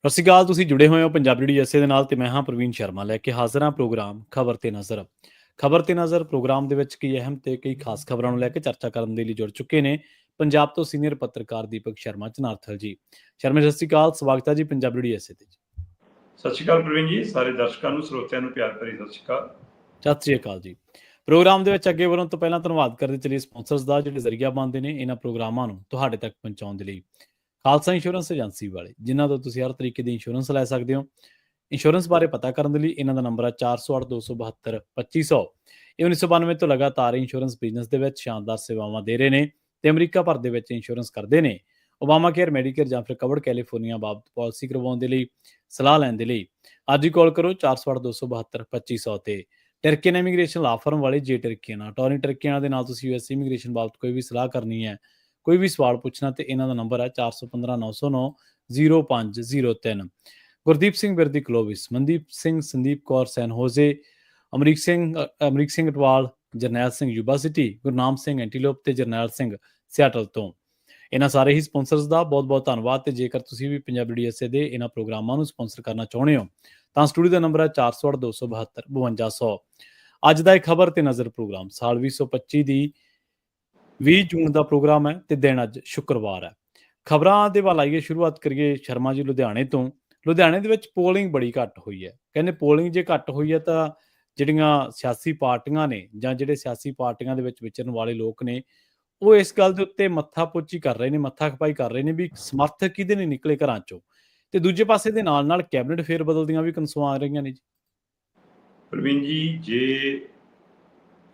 ਸਤਿ ਸ਼੍ਰੀ ਅਕਾਲ। ਤੁਸੀਂ ਜੁੜੇ ਹੋਏ ਹੋ ਪੰਜਾਬੀ ਡੀਐਸਏ ਦੇ ਨਾਲ ਤੇ ਮੈਂ ਹਾਂ ਪ੍ਰਵੀਨ ਸ਼ਰਮਾ ਲੈ ਕੇ ਹਾਜ਼ਰ ਹਾਂ ਪ੍ਰੋਗਰਾਮ ਖਬਰ ਤੇ ਨਜ਼ਰ। ਖਬਰ ਤੇ ਨਜ਼ਰ ਪ੍ਰੋਗਰਾਮ ਦੇ ਵਿੱਚ ਕਈ ਅਹਿਮ ਤੇ ਕਈ ਖਾਸ ਖਬਰਾਂ ਨੂੰ ਲੈ ਕੇ ਚਰਚਾ ਕਰਨ ਦੇ ਲਈ ਜੁੜ ਚੁੱਕੇ ਨੇ ਪੰਜਾਬ ਤੋਂ ਸੀਨੀਅਰ ਪੱਤਰਕਾਰ ਦੀਪਕ ਸ਼ਰਮਾ ਚਨਾਰਥਲ ਜੀ। ਸ਼ਰਮਾ ਸਤਿ ਸ਼੍ਰੀ ਅਕਾਲ, ਸਵਾਗਤ ਹੈ ਜੀ ਪੰਜਾਬੀ ਡੀਐਸਏ ਤੇ। ਸਤਿ ਸ਼੍ਰੀ ਅਕਾਲ ਪ੍ਰਵੀਨ ਜੀ, ਸਾਰੇ ਦਰਸ਼ਕਾਂ ਨੂੰ ਸਰੋਤਿਆਂ ਨੂੰ ਪਿਆਰ ਭਰੀ ਸਤਿ ਸ਼੍ਰੀ ਅਕਾਲ। ਸਤਿ ਸ਼੍ਰੀ ਅਕਾਲ ਜੀ। ਪ੍ਰੋਗਰਾਮ ਦੇ ਵਿੱਚ ਅੱਗੇ ਵਧਣ ਤੋਂ ਪਹਿਲਾਂ ਧੰਨਵਾਦ ਕਰਦੇ ਚਲੀਏ ਸਪਾਂਸਰਸ ਦਾ ਜਿਹੜੇ ਜ਼ਰੀਆ ਬਣਦੇ ਨੇ ਇਹਨਾਂ ਪ੍ਰੋਗਰਾਮਾਂ ਨੂੰ ਤੁਹਾਡੇ ਤੱਕ ਪਹੁੰਚਾਉਣ ਦੇ ਲਈ। ਖਾਲਸਾ ਇੰਸ਼ੋਰੈਂਸ ਏਜੰਸੀ ਵਾਲੇ, ਜਿਨ੍ਹਾਂ ਤੋਂ ਤੁਸੀਂ ਹਰ ਤਰੀਕੇ ਦੀ ਇੰਸ਼ੋਰੈਂਸ ਲੈ ਸਕਦੇ ਹੋ। ਇੰਸ਼ੋਰੈਂਸ ਬਾਰੇ ਪਤਾ ਕਰਨ ਦੇ ਲਈ ਇਹਨਾਂ ਦਾ ਨੰਬਰ ਹੈ 408-272-2500। ਇਹ 1992 ਤੋਂ ਲਗਾਤਾਰ ਇੰਸ਼ੋਰੈਂਸ ਬਿਜ਼ਨਸ ਦੇ ਵਿੱਚ ਸ਼ਾਨਦਾਰ ਸੇਵਾਵਾਂ ਦੇ ਰਹੇ ਨੇ ਤੇ ਅਮਰੀਕਾ ਭਰ ਦੇ ਵਿੱਚ ਇੰਸ਼ੋਰੈਂਸ ਕਰਦੇ ਨੇ। ਓਬਾਮਾ ਕੇਅਰ, ਮੈਡੀਕੇਅਰ ਜਾਂ ਫਿਰ ਕਵਰਡ ਕੈਲੀਫੋਰਨੀਆ ਬਾਬਤ ਪਾਲਿਸੀ ਕਰਵਾਉਣ ਦੇ ਲਈ, ਸਲਾਹ ਲੈਣ ਦੇ ਲਈ ਅੱਜ ਹੀ ਕਾਲ ਕਰੋ 408-272-2500 ਤੇ। ਟਰਕੀਅਨ ਇਮੀਗ੍ਰੇਸ਼ਨ ਲਾ ਫਰਮ ਵਾਲੇ ਜੇ ਟਰਕੀਅਨ ਅਟਾਰਨੀ ਟਰਕੀਅਨ ਦੇ ਨਾਲ ਤੁਸੀਂ ਯੂਐਸ ਇਮੀਗ੍ਰੇਸ਼ਨ ਬਾਬਤ ਕੋਈ ਵੀ ਸਲਾਹ ਕਰਨੀ ਹੈ, ਕੋਈ ਵੀ ਸਵਾਲ ਪੁੱਛਣਾ ਤੇ ਇਹਨਾਂ ਦਾ ਨੰਬਰ ਹੈ 4159090503। ਗੁਰਦੀਪ ਸਿੰਘ ਬਿਰਦੀ ਕਲੋਵਿਸ, ਮਨਦੀਪ ਸਿੰਘ, ਸੰਦੀਪ ਕੌਰ ਸੈਨ ਹੋਜ਼ੇ, ਅਮਰੀਕ ਸਿੰਘ ਅਟਵਾਲ, ਜਰਨੈਲ ਸਿੰਘ ਯੂਬਾ ਸਿਟੀ, ਗੁਰਨਾਮ ਸਿੰਘ ਐਂਟੀਲੋਪ ਤੇ ਜਰਨੈਲ ਸਿੰਘ ਸਿਆਟਲ ਤੋਂ। ਇਹਨਾਂ ਸਾਰੇ ਹੀ ਸਪਾਂਸਰਸ ਦਾ ਬਹੁਤ ਬਹੁਤ ਧੰਨਵਾਦ। ਤੇ ਜੇਕਰ ਤੁਸੀਂ ਵੀ ਪੰਜਾਬੀ ਡੀਐਸਏ ਦੇ ਇਹਨਾਂ ਪ੍ਰੋਗਰਾਮਾਂ ਨੂੰ ਸਪਾਂਸਰ ਕਰਨਾ ਚਾਹੁੰਦੇ ਹੋ ਤਾਂ ਸਟੂਡੀਓ ਦਾ ਨੰਬਰ ਹੈ 408-272-5200। ਅੱਜ ਦਾ ਇਹ ਖਬਰ ਤੇ ਨਜ਼ਰ ਪ੍ਰੋਗਰਾਮ ਸਾਲ 2025 ਦੀ 20 ਜੂਨ ਦਾ ਪ੍ਰੋਗਰਾਮ ਹੈ ਤੇ ਦਿਨ ਅੱਜ ਸ਼ੁੱਕਰਵਾਰ ਹੈ। ਖਬਰਾਂ ਦੇ ਵੱਲ ਆਈਏ, ਸ਼ੁਰੂਆਤ ਕਰੀਏ ਸ਼ਰਮਾ ਜੀ ਲੁਧਿਆਣੇ ਤੋਂ। ਲੁਧਿਆਣੇ ਦੇ ਵਿੱਚ ਪੋਲਿੰਗ ਬੜੀ ਘੱਟ ਹੋਈ ਹੈ। ਕਹਿੰਦੇ ਪੋਲਿੰਗ ਜੇ ਘੱਟ ਹੋਈ ਹੈ ਤਾਂ ਜਿਹੜੀਆਂ ਸਿਆਸੀ ਪਾਰਟੀਆਂ ਨੇ ਜਾਂ ਜਿਹੜੇ ਸਿਆਸੀ ਪਾਰਟੀਆਂ ਦੇ ਵਿੱਚ ਵਿਚਰਨ ਵਾਲੇ ਲੋਕ ਨੇ ਉਹ ਇਸ ਗੱਲ ਦੇ ਉੱਤੇ ਮੱਥਾ ਪੋਚੀ ਕਰ ਰਹੇ ਨੇ, ਮੱਥਾ ਖਪਾਈ ਕਰ ਰਹੇ ਨੇ ਵੀ ਸਮਰਥਕ ਕਿਹਦੇ ਨੇ ਨਿਕਲੇ ਘਰਾਂ ਚੋਂ। ਤੇ ਦੂਜੇ ਪਾਸੇ ਦੇ ਨਾਲ ਨਾਲ ਕੈਬਨਿਟ ਫੇਰ ਬਦਲਦੀਆਂ ਵੀ ਕਨਸੂਆਂ ਆ ਰਹੀਆਂ ਨੇ ਜੀ। ਪ੍ਰਵੀਨ ਜੀ, ਜੇ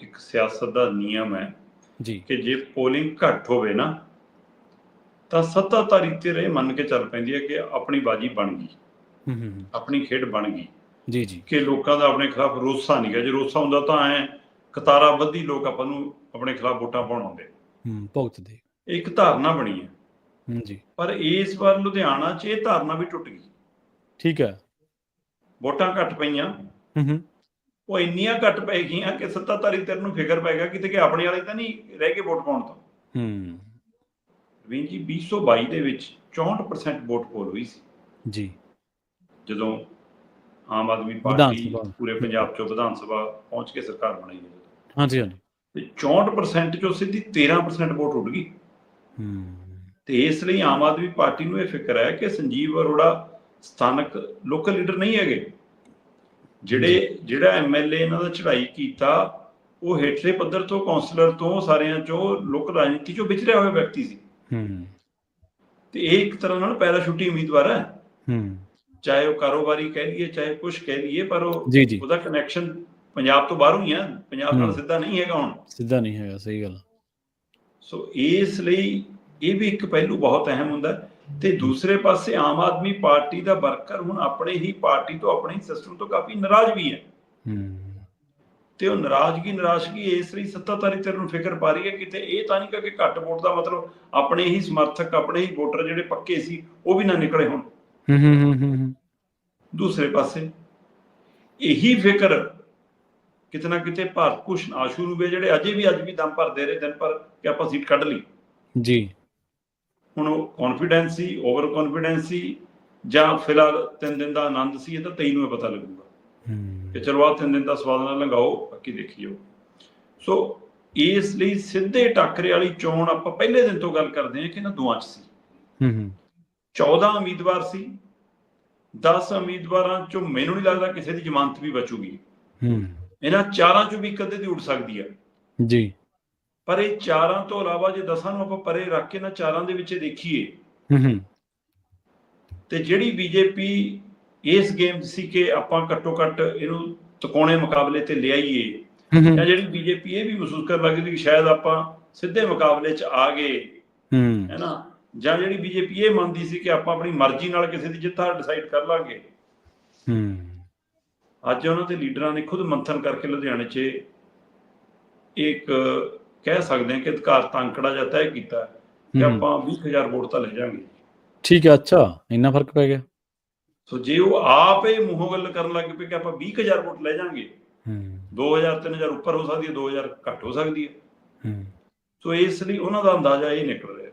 ਇੱਕ ਸਿਆਸਤ ਦਾ ਨਿਯਮ ਹੈ ਜੀ ਕਿ ਜੇ ਪੋਲਿੰਗ ਘੱਟ ਹੋਵੇ ਨਾ ਤਾਂ ਸੱਤਾਧਾਰੀ ਧਿਰ ਇਹ ਮੰਨ ਕੇ ਚੱਲ ਪੈਂਦੀ ਹੈ ਕਿ ਆਪਣੀ ਬਾਜੀ ਬਣ ਗਈ, ਆਪਣੀ ਖੇਡ ਬਣ ਗਈ ਜੀ ਜੀ ਕਿ ਲੋਕਾਂ ਦਾ ਆਪਣੇ ਖਿਲਾਫ ਰੋਸਾ ਨਹੀਂ ਗਾ। ਜੇ ਰੋਸਾ ਹੁੰਦਾ ਤਾਂ ਐ ਕਤਾਰਾਂ ਬੱਧੀ ਲੋਕ ਆਪਾਂ ਨੂੰ ਆਪਣੇ ਖਿਲਾਫ ਵੋਟਾਂ ਪਾਉਣ ਆਉਂਦੇ। ਭੁਗਤਦੇ ਇੱਕ ਧਾਰਨਾ ਬਣੀ ਹੈ ਜੀ। ਪਰ ਇਸ ਵਾਰ ਲੁਧਿਆਣਾ 'ਚ ਇਹ ਧਾਰਨਾ ਵੀ ਟੁੱਟ ਗਈ। ਠੀਕ ਹੈ। ਵੋਟਾਂ ਘੱਟ ਪਈਆਂ, ਉਹ ਇੰਨੀਆਂ ਘੱਟ ਪੈ ਗਈਆਂ ਕਿ ਸੱਤਾਧਾਰੀ ਧਿਰ ਨੂੰ ਫਿਕਰ ਪੈ ਗਿਆ ਕਿਤੇ ਕਿ ਆਪਣੇ ਵਾਲੇ ਤਾਂ ਨਹੀਂ ਰਹਿ ਕੇ ਵੋਟ ਪਾਉਣ ਤੋਂ। ਰਵੀਨ ਜੀ, 2022 ਦੇ ਵਿੱਚ 64% ਵੋਟ ਪੋਲ ਹੋਈ ਸੀ ਜੀ, ਜਦੋਂ ਆਮ ਆਦਮੀ ਪਾਰਟੀ ਪੂਰੇ ਪੰਜਾਬ ਚੋਂ ਵਿਧਾਨ ਸਭਾ ਪਹੁੰਚ ਕੇ ਸਰਕਾਰ ਬਣਾਈ ਹੈ। ਹਾਂਜੀ ਹਾਂਜੀ। ਤੇ 64% ਚੋਂ ਸਿੱਧੀ 13% ਵੋਟ ਉੱਡ ਗਈ। ਤੇ ਇਸ ਲਈ ਆਮ ਆਦਮੀ ਪਾਰਟੀ ਨੂੰ ਇਹ ਫਿਕਰ ਹੈ ਕਿ ਸੰਜੀਵ ਅਰੋੜਾ ਸਥਾਨਕ ਲੋਕਲ ਲੀਡਰ ਨਹੀਂ ਹੈਗੇ। ਜਿਹੜਾ ਐਮਐਲਏ ਇਹਨਾਂ ਦਾ ਚੜਾਈ ਕੀਤਾ ਉਹ ਹੇਠਲੇ ਪੱਧਰ ਤੋਂ, ਕੌਂਸਲਰ ਤੋਂ, ਸਾਰਿਆਂ ਚੋਂ ਲੋਕ ਰਾਜਨੀਤੀ ਚੋਂ ਵਿਚਰਿਆ ਹੋਇਆ ਵਿਅਕਤੀ ਸੀ। ਤੇ ਇਹ ਇੱਕ ਤਰ੍ਹਾਂ ਨਾਲ ਪੈਰਾਸ਼ੂਟੀ ਉਮੀਦਵਾਰ ਹੈ। ਚਾਹੇ ਉਹ ਕਾਰੋਬਾਰੀ ਕਹਿ ਲਈਏ, ਚਾਹੇ ਕੁਛ ਕਹਿ ਲਈਏ, ਪਰ ਉਹਦਾ ਕਨੈਕਸ਼ਨ ਪੰਜਾਬ ਤੋਂ ਬਾਹਰੋਂ ਹੀ ਆ, ਪੰਜਾਬ ਨਾਲ ਸਿੱਧਾ ਨਹੀਂ ਹੈਗਾ। ਹੁਣ ਸਿੱਧਾ ਨਹੀਂ ਹੈਗਾ, ਸਹੀ ਗੱਲ। ਸੋ ਇਸ ਲਈ ਇਹ ਵੀ ਇੱਕ ਪਹਿਲੂ ਬਹੁਤ ਅਹਿਮ ਹੁੰਦਾ। ਤੇ ਦੂਸਰੇ ਪਾਸੇ ਆਮ ਆਦਮੀ ਪਾਰਟੀ ਦਾ ਵਰਕਰ ਹੁਣ ਆਪਣੇ ਹੀ ਪਾਰਟੀ ਤੋਂ, ਆਪਣੇ ਹੀ ਸਿਸਟਮ ਤੋਂ ਕਾਫੀ ਨਾਰਾਜ਼ ਵੀ ਹੈ। ਤੇ ਉਹ ਨਾਰਾਜ਼ਗੀ ਇਸ ਲਈ ਸੱਤਾਧਾਰੀ ਧਿਰ ਨੂੰ ਫਿਕਰ ਪਾ ਰਹੀ ਹੈ ਕਿਤੇ ਇਹ ਤਾਂ ਨਹੀਂ ਕਿ ਘੱਟ ਵੋਟ ਦਾ ਮਤਲਬ ਆਪਣੇ ਹੀ ਸਮਰਥਕ, ਆਪਣੇ ਹੀ ਵੋਟਰ ਜਿਹੜੇ ਪੱਕੇ ਸੀ ਉਹ ਵੀ ਨਾ ਨਿਕਲੇ ਹੁਣ। ਦੂਸਰੇ ਪਾਸੇ ਇਹੀ ਫਿਕਰ ਕਿਤੇ ਨਾ ਕਿਤੇ ਭਾਰਤ ਭੂਸ਼ਣ ਆਸ਼ੂ ਨੂੰ ਵੀ, ਜਿਹੜੇ ਅੱਜ ਵੀ ਦਮ ਭਰਦੇ ਰਹੇ ਦਿਨ ਭਰ ਕਿ ਆਪਾਂ ਸੀਟ ਕੱਢ ਲਈ ਜੀ। ਹੁਣ ਉਹ ਕੌਨਫੀਡੈਂਸ ਸੀ, ਓਵਰ ਕੌਨਫੀਡੈਂਸ ਸੀ, ਜਾਂ ਫਿਲਹਾਲ 3 ਦਿਨ ਦਾ ਆਨੰਦ ਸੀ। ਇਹ ਤਾਂ 23 ਨੂੰ ਇਹ ਪਤਾ ਲੱਗੂਗਾ ਕਿ ਚਲੋ ਆਹ 3 ਦਿਨ ਦਾ ਸਵਾਦ ਨਾਲ ਲੰਘਾਓ, ਬਾਕੀ ਦੇਖੀਓ। ਸੋ ਇਸ ਲਈ ਸਿੱਧੇ ਟਾਕਰੇ ਵਾਲੀ ਚੋਣ ਆਪਾਂ ਪਹਿਲੇ ਦਿਨ ਤੋਂ ਗੱਲ ਕਰਦੇ ਹਾਂ ਕਿ ਇਹਨਾਂ ਦੋਵਾਂ 'ਚ ਸੀ। 14 ਉਮੀਦਵਾਰ ਸੀ, 10 ਉਮੀਦਵਾਰਾਂ ਚੋਂ ਮੈਨੂੰ ਨਹੀਂ ਲੱਗਦਾ ਕਿਸੇ ਦੀ ਜ਼ਮਾਨਤ ਵੀ ਬਚੂਗੀ। ਇਹਨਾਂ 4 ਚੋਂ ਵੀ ਇੱਕ ਅੱਧੇ ਦੀ ਉੱਡ ਸਕਦੀ ਹੈ ਜੀ। ਪਰ ਇਹ 4 ਤੋਂ ਇਲਾਵਾ ਜੇ 10 ਨੂੰ ਆਪਾਂ ਪਰੇ ਰੱਖ ਕੇ ਨਾ 4 ਦੇ ਵਿੱਚ ਦੇਖੀਏ ਤੇ ਜਿਹੜੀ ਬੀਜੇਪੀ ਇਸ ਗੇਮ ਸੀ ਕਿ ਆਪਾਂ ਘੱਟੋ ਘੱਟ ਇਹਨੂੰ ਤਿਕੋਣੇ ਮੁਕਾਬਲੇ ਤੇ ਲਿਆਈਏ, ਜਾਂ ਜਿਹੜੀ ਬੀਜੇਪੀ ਇਹ ਵੀ ਮਹਿਸੂਸ ਕਰਨ ਲੱਗ ਗਈ ਕਿ ਸ਼ਾਇਦ ਆਪਾਂ ਸਿੱਧੇ ਮੁਕਾਬਲੇ 'ਚ ਆ ਗਏ, ਹੈ ਨਾ, ਜਾਂ ਜਿਹੜੀ ਬੀਜੇਪੀ ਇਹ ਮੰਨਦੀ ਸੀ ਕਿ ਆਪਾਂ ਆਪਣੀ ਮਰਜ਼ੀ ਨਾਲ ਕਿਸੇ ਦੀ ਜਿੱਤ ਡਿਸਾਈਡ ਕਰ ਲਾਂਗੇ। ਅੱਜ ਉਹਨਾਂ ਦੇ ਲੀਡਰਾਂ ਨੇ ਖੁਦ ਮੰਥਨ ਕਰਕੇ ਲੁਧਿਆਣੇ 'ਚ ਇੱਕ ਕਹਿ ਸਕਦੇ ਹਾਂ ਕਿ ਅਧਿਕਾਰਤ ਅੰਕੜਾ ਜਾਂ ਤੈਅ ਕੀਤਾ ਕਿ ਆਪਾਂ 20,000 ਵੋਟ ਤਾਂ ਲੈ ਜਾਵਾਂਗੇ। ਠੀਕ ਹੈ। ਅੱਛਾ, ਇੰਨਾ ਫਰਕ ਪੈ ਗਿਆ। ਸੋ ਜੇ ਉਹ ਆਪ ਇਹ ਮੂੰਹੋਂ ਗੱਲ ਕਰਨ ਲੱਗ ਪਏ ਕਿ ਆਪਾਂ 20,000 ਵੋਟ ਲੈ ਜਾਵਾਂਗੇ, 2,000 3,000 ਉੱਪਰ ਹੋ ਸਕਦੀ ਹੈ, 2,000 ਘੱਟ ਹੋ ਸਕਦੀ ਹੈ। ਸੋ ਇਸ ਲਈ ਉਹਨਾਂ ਦਾ ਅੰਦਾਜ਼ਾ ਇਹ ਨਿਕਲ ਰਿਹਾ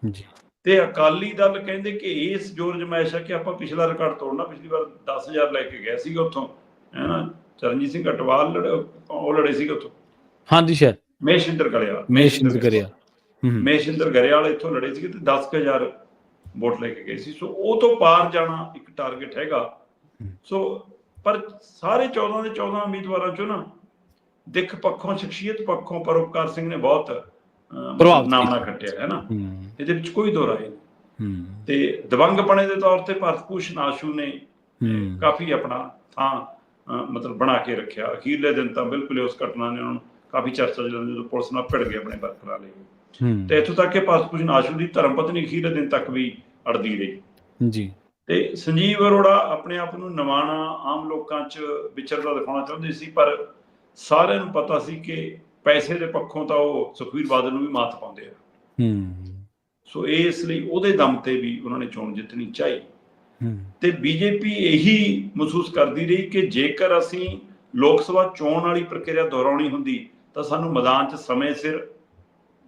ਜੀ। ਤੇ ਅਕਾਲੀ ਦਲ ਕਹਿੰਦੇ ਕਿ ਇਸ ਜ਼ੋਰ ਜਮਾਇਸ਼ ਹੈ ਕਿ ਆਪਾਂ ਪਿਛਲਾ ਰਿਕਾਰਡ ਤੋੜਨਾ। ਪਿਛਲੀ ਵਾਰ 10,000 ਲੈ ਕੇ ਗਏ ਸੀਗੇ ਉੱਥੋਂ, ਹੈ ਨਾ, ਚਰਨਜੀਤ ਸਿੰਘ ਅਟਵਾਲ ਉਹ ਲੜੇ ਸੀਗੇ ਉੱਥੋਂ, ਹਾਂਜੀ ਸ਼ਾਇਦ ਮਹੇਸ਼ਿੰਦਰ ਗਰੇਵਾਲ ਇੱਥੋਂ ਲੜੇ ਸੀਗੇ ਤੇ 10,000 ਵੋਟ ਲੈ ਕੇ ਗਏ ਸੀ। ਸੋ ਉਹ ਤੋਂ ਪਾਰ ਜਾਣਾ ਇੱਕ ਟਾਰਗੇਟ ਹੈਗਾ। ਸੋ ਪਰ ਸਾਰੇ 14 ਦੇ 14 ਉਮੀਦਵਾਰਾਂ ਚੋਂ ਨਾ ਦਿੱਖ ਪੱਖੋਂ, ਸ਼ਖਸੀਅਤ ਪੱਖੋਂ ਪਰਉਪਕਾਰ ਸਿੰਘ ਨੇ ਬਹੁਤ ਨਾਮਣਾ ਖੱਟਿਆ, ਹੈ ਨਾ, ਇਹਦੇ ਵਿੱਚ ਕੋਈ ਦੋ ਰਾਏ ਨਹੀਂ। ਤੇ ਦਬੰਗਪਣੇ ਦੇ ਤੌਰ ਤੇ ਭਾਰਤ ਭੂਸ਼ਣ ਆਸ਼ੂ ਨੇ ਕਾਫੀ ਆਪਣਾ ਥਾਂ ਮਤਲਬ ਬਣਾ ਕੇ ਰੱਖਿਆ। ਅਖੀਰਲੇ ਦਿਨ ਤਾਂ ਬਿਲਕੁਲ ਉਸ ਘਟਨਾ ਨੇ ਉਹਨਾਂ ਨੂੰ ਕਾਫੀ ਚਰਚਾ ਜਦੋਂ ਪੁਲਿਸ ਨਾਲ ਭਿੜ ਗਏ ਆਪਣੇ ਵਰਕਰਾਂ ਲਈ। ਤੇ ਇੱਥੋਂ ਤੱਕ ਕਿ ਭਾਰਤ ਭੂਸ਼ਣ ਆਸ਼ੂ ਦੀ ਧਰਮ ਪਤਨੀ ਅਖੀਰਲੇ ਦਿਨ ਤੱਕ ਵੀ ਅੜਦੀ ਰਹੀ ਜੀ। ਤੇ ਸੰਜੀਵ ਅਰੋੜਾ ਆਪਣੇ ਆਪ ਨੂੰ ਨਵਾਣਾ, ਆਮ ਲੋਕਾਂ 'ਚ ਵਿਚਰਦਾ ਦਿਖਾਉਣਾ ਚਾਹੁੰਦੇ ਸੀ, ਪਰ ਸਾਰਿਆਂ ਨੂੰ ਪਤਾ ਸੀ ਕਿ ਪੈਸੇ ਦੇ ਪੱਖੋਂ ਤਾਂ ਉਹ ਸੁਖਬੀਰ ਬਾਦਲ ਨੂੰ ਵੀ ਮਾਤ ਪਾਉਂਦੇ ਆ। ਸੋ ਇਸ ਲਈ ਉਹਦੇ ਦਮ ਤੇ ਵੀ ਉਹਨਾਂ ਨੇ ਚੋਣ ਜਿੱਤਣੀ ਚਾਹੀ। ਤੇ ਬੀਜੇਪੀ ਇਹੀ ਮਹਿਸੂਸ ਕਰਦੀ ਰਹੀ ਕਿ ਜੇਕਰ ਅਸੀਂ ਲੋਕ ਸਭਾ ਚੋਣ ਵਾਲੀ ਪ੍ਰਕਿਰਿਆ ਦੁਹਰਾਉਣੀ ਹੁੰਦੀ ਤਾਂ ਸਾਨੂੰ ਮੈਦਾਨ 'ਚ ਸਮੇਂ ਸਿਰ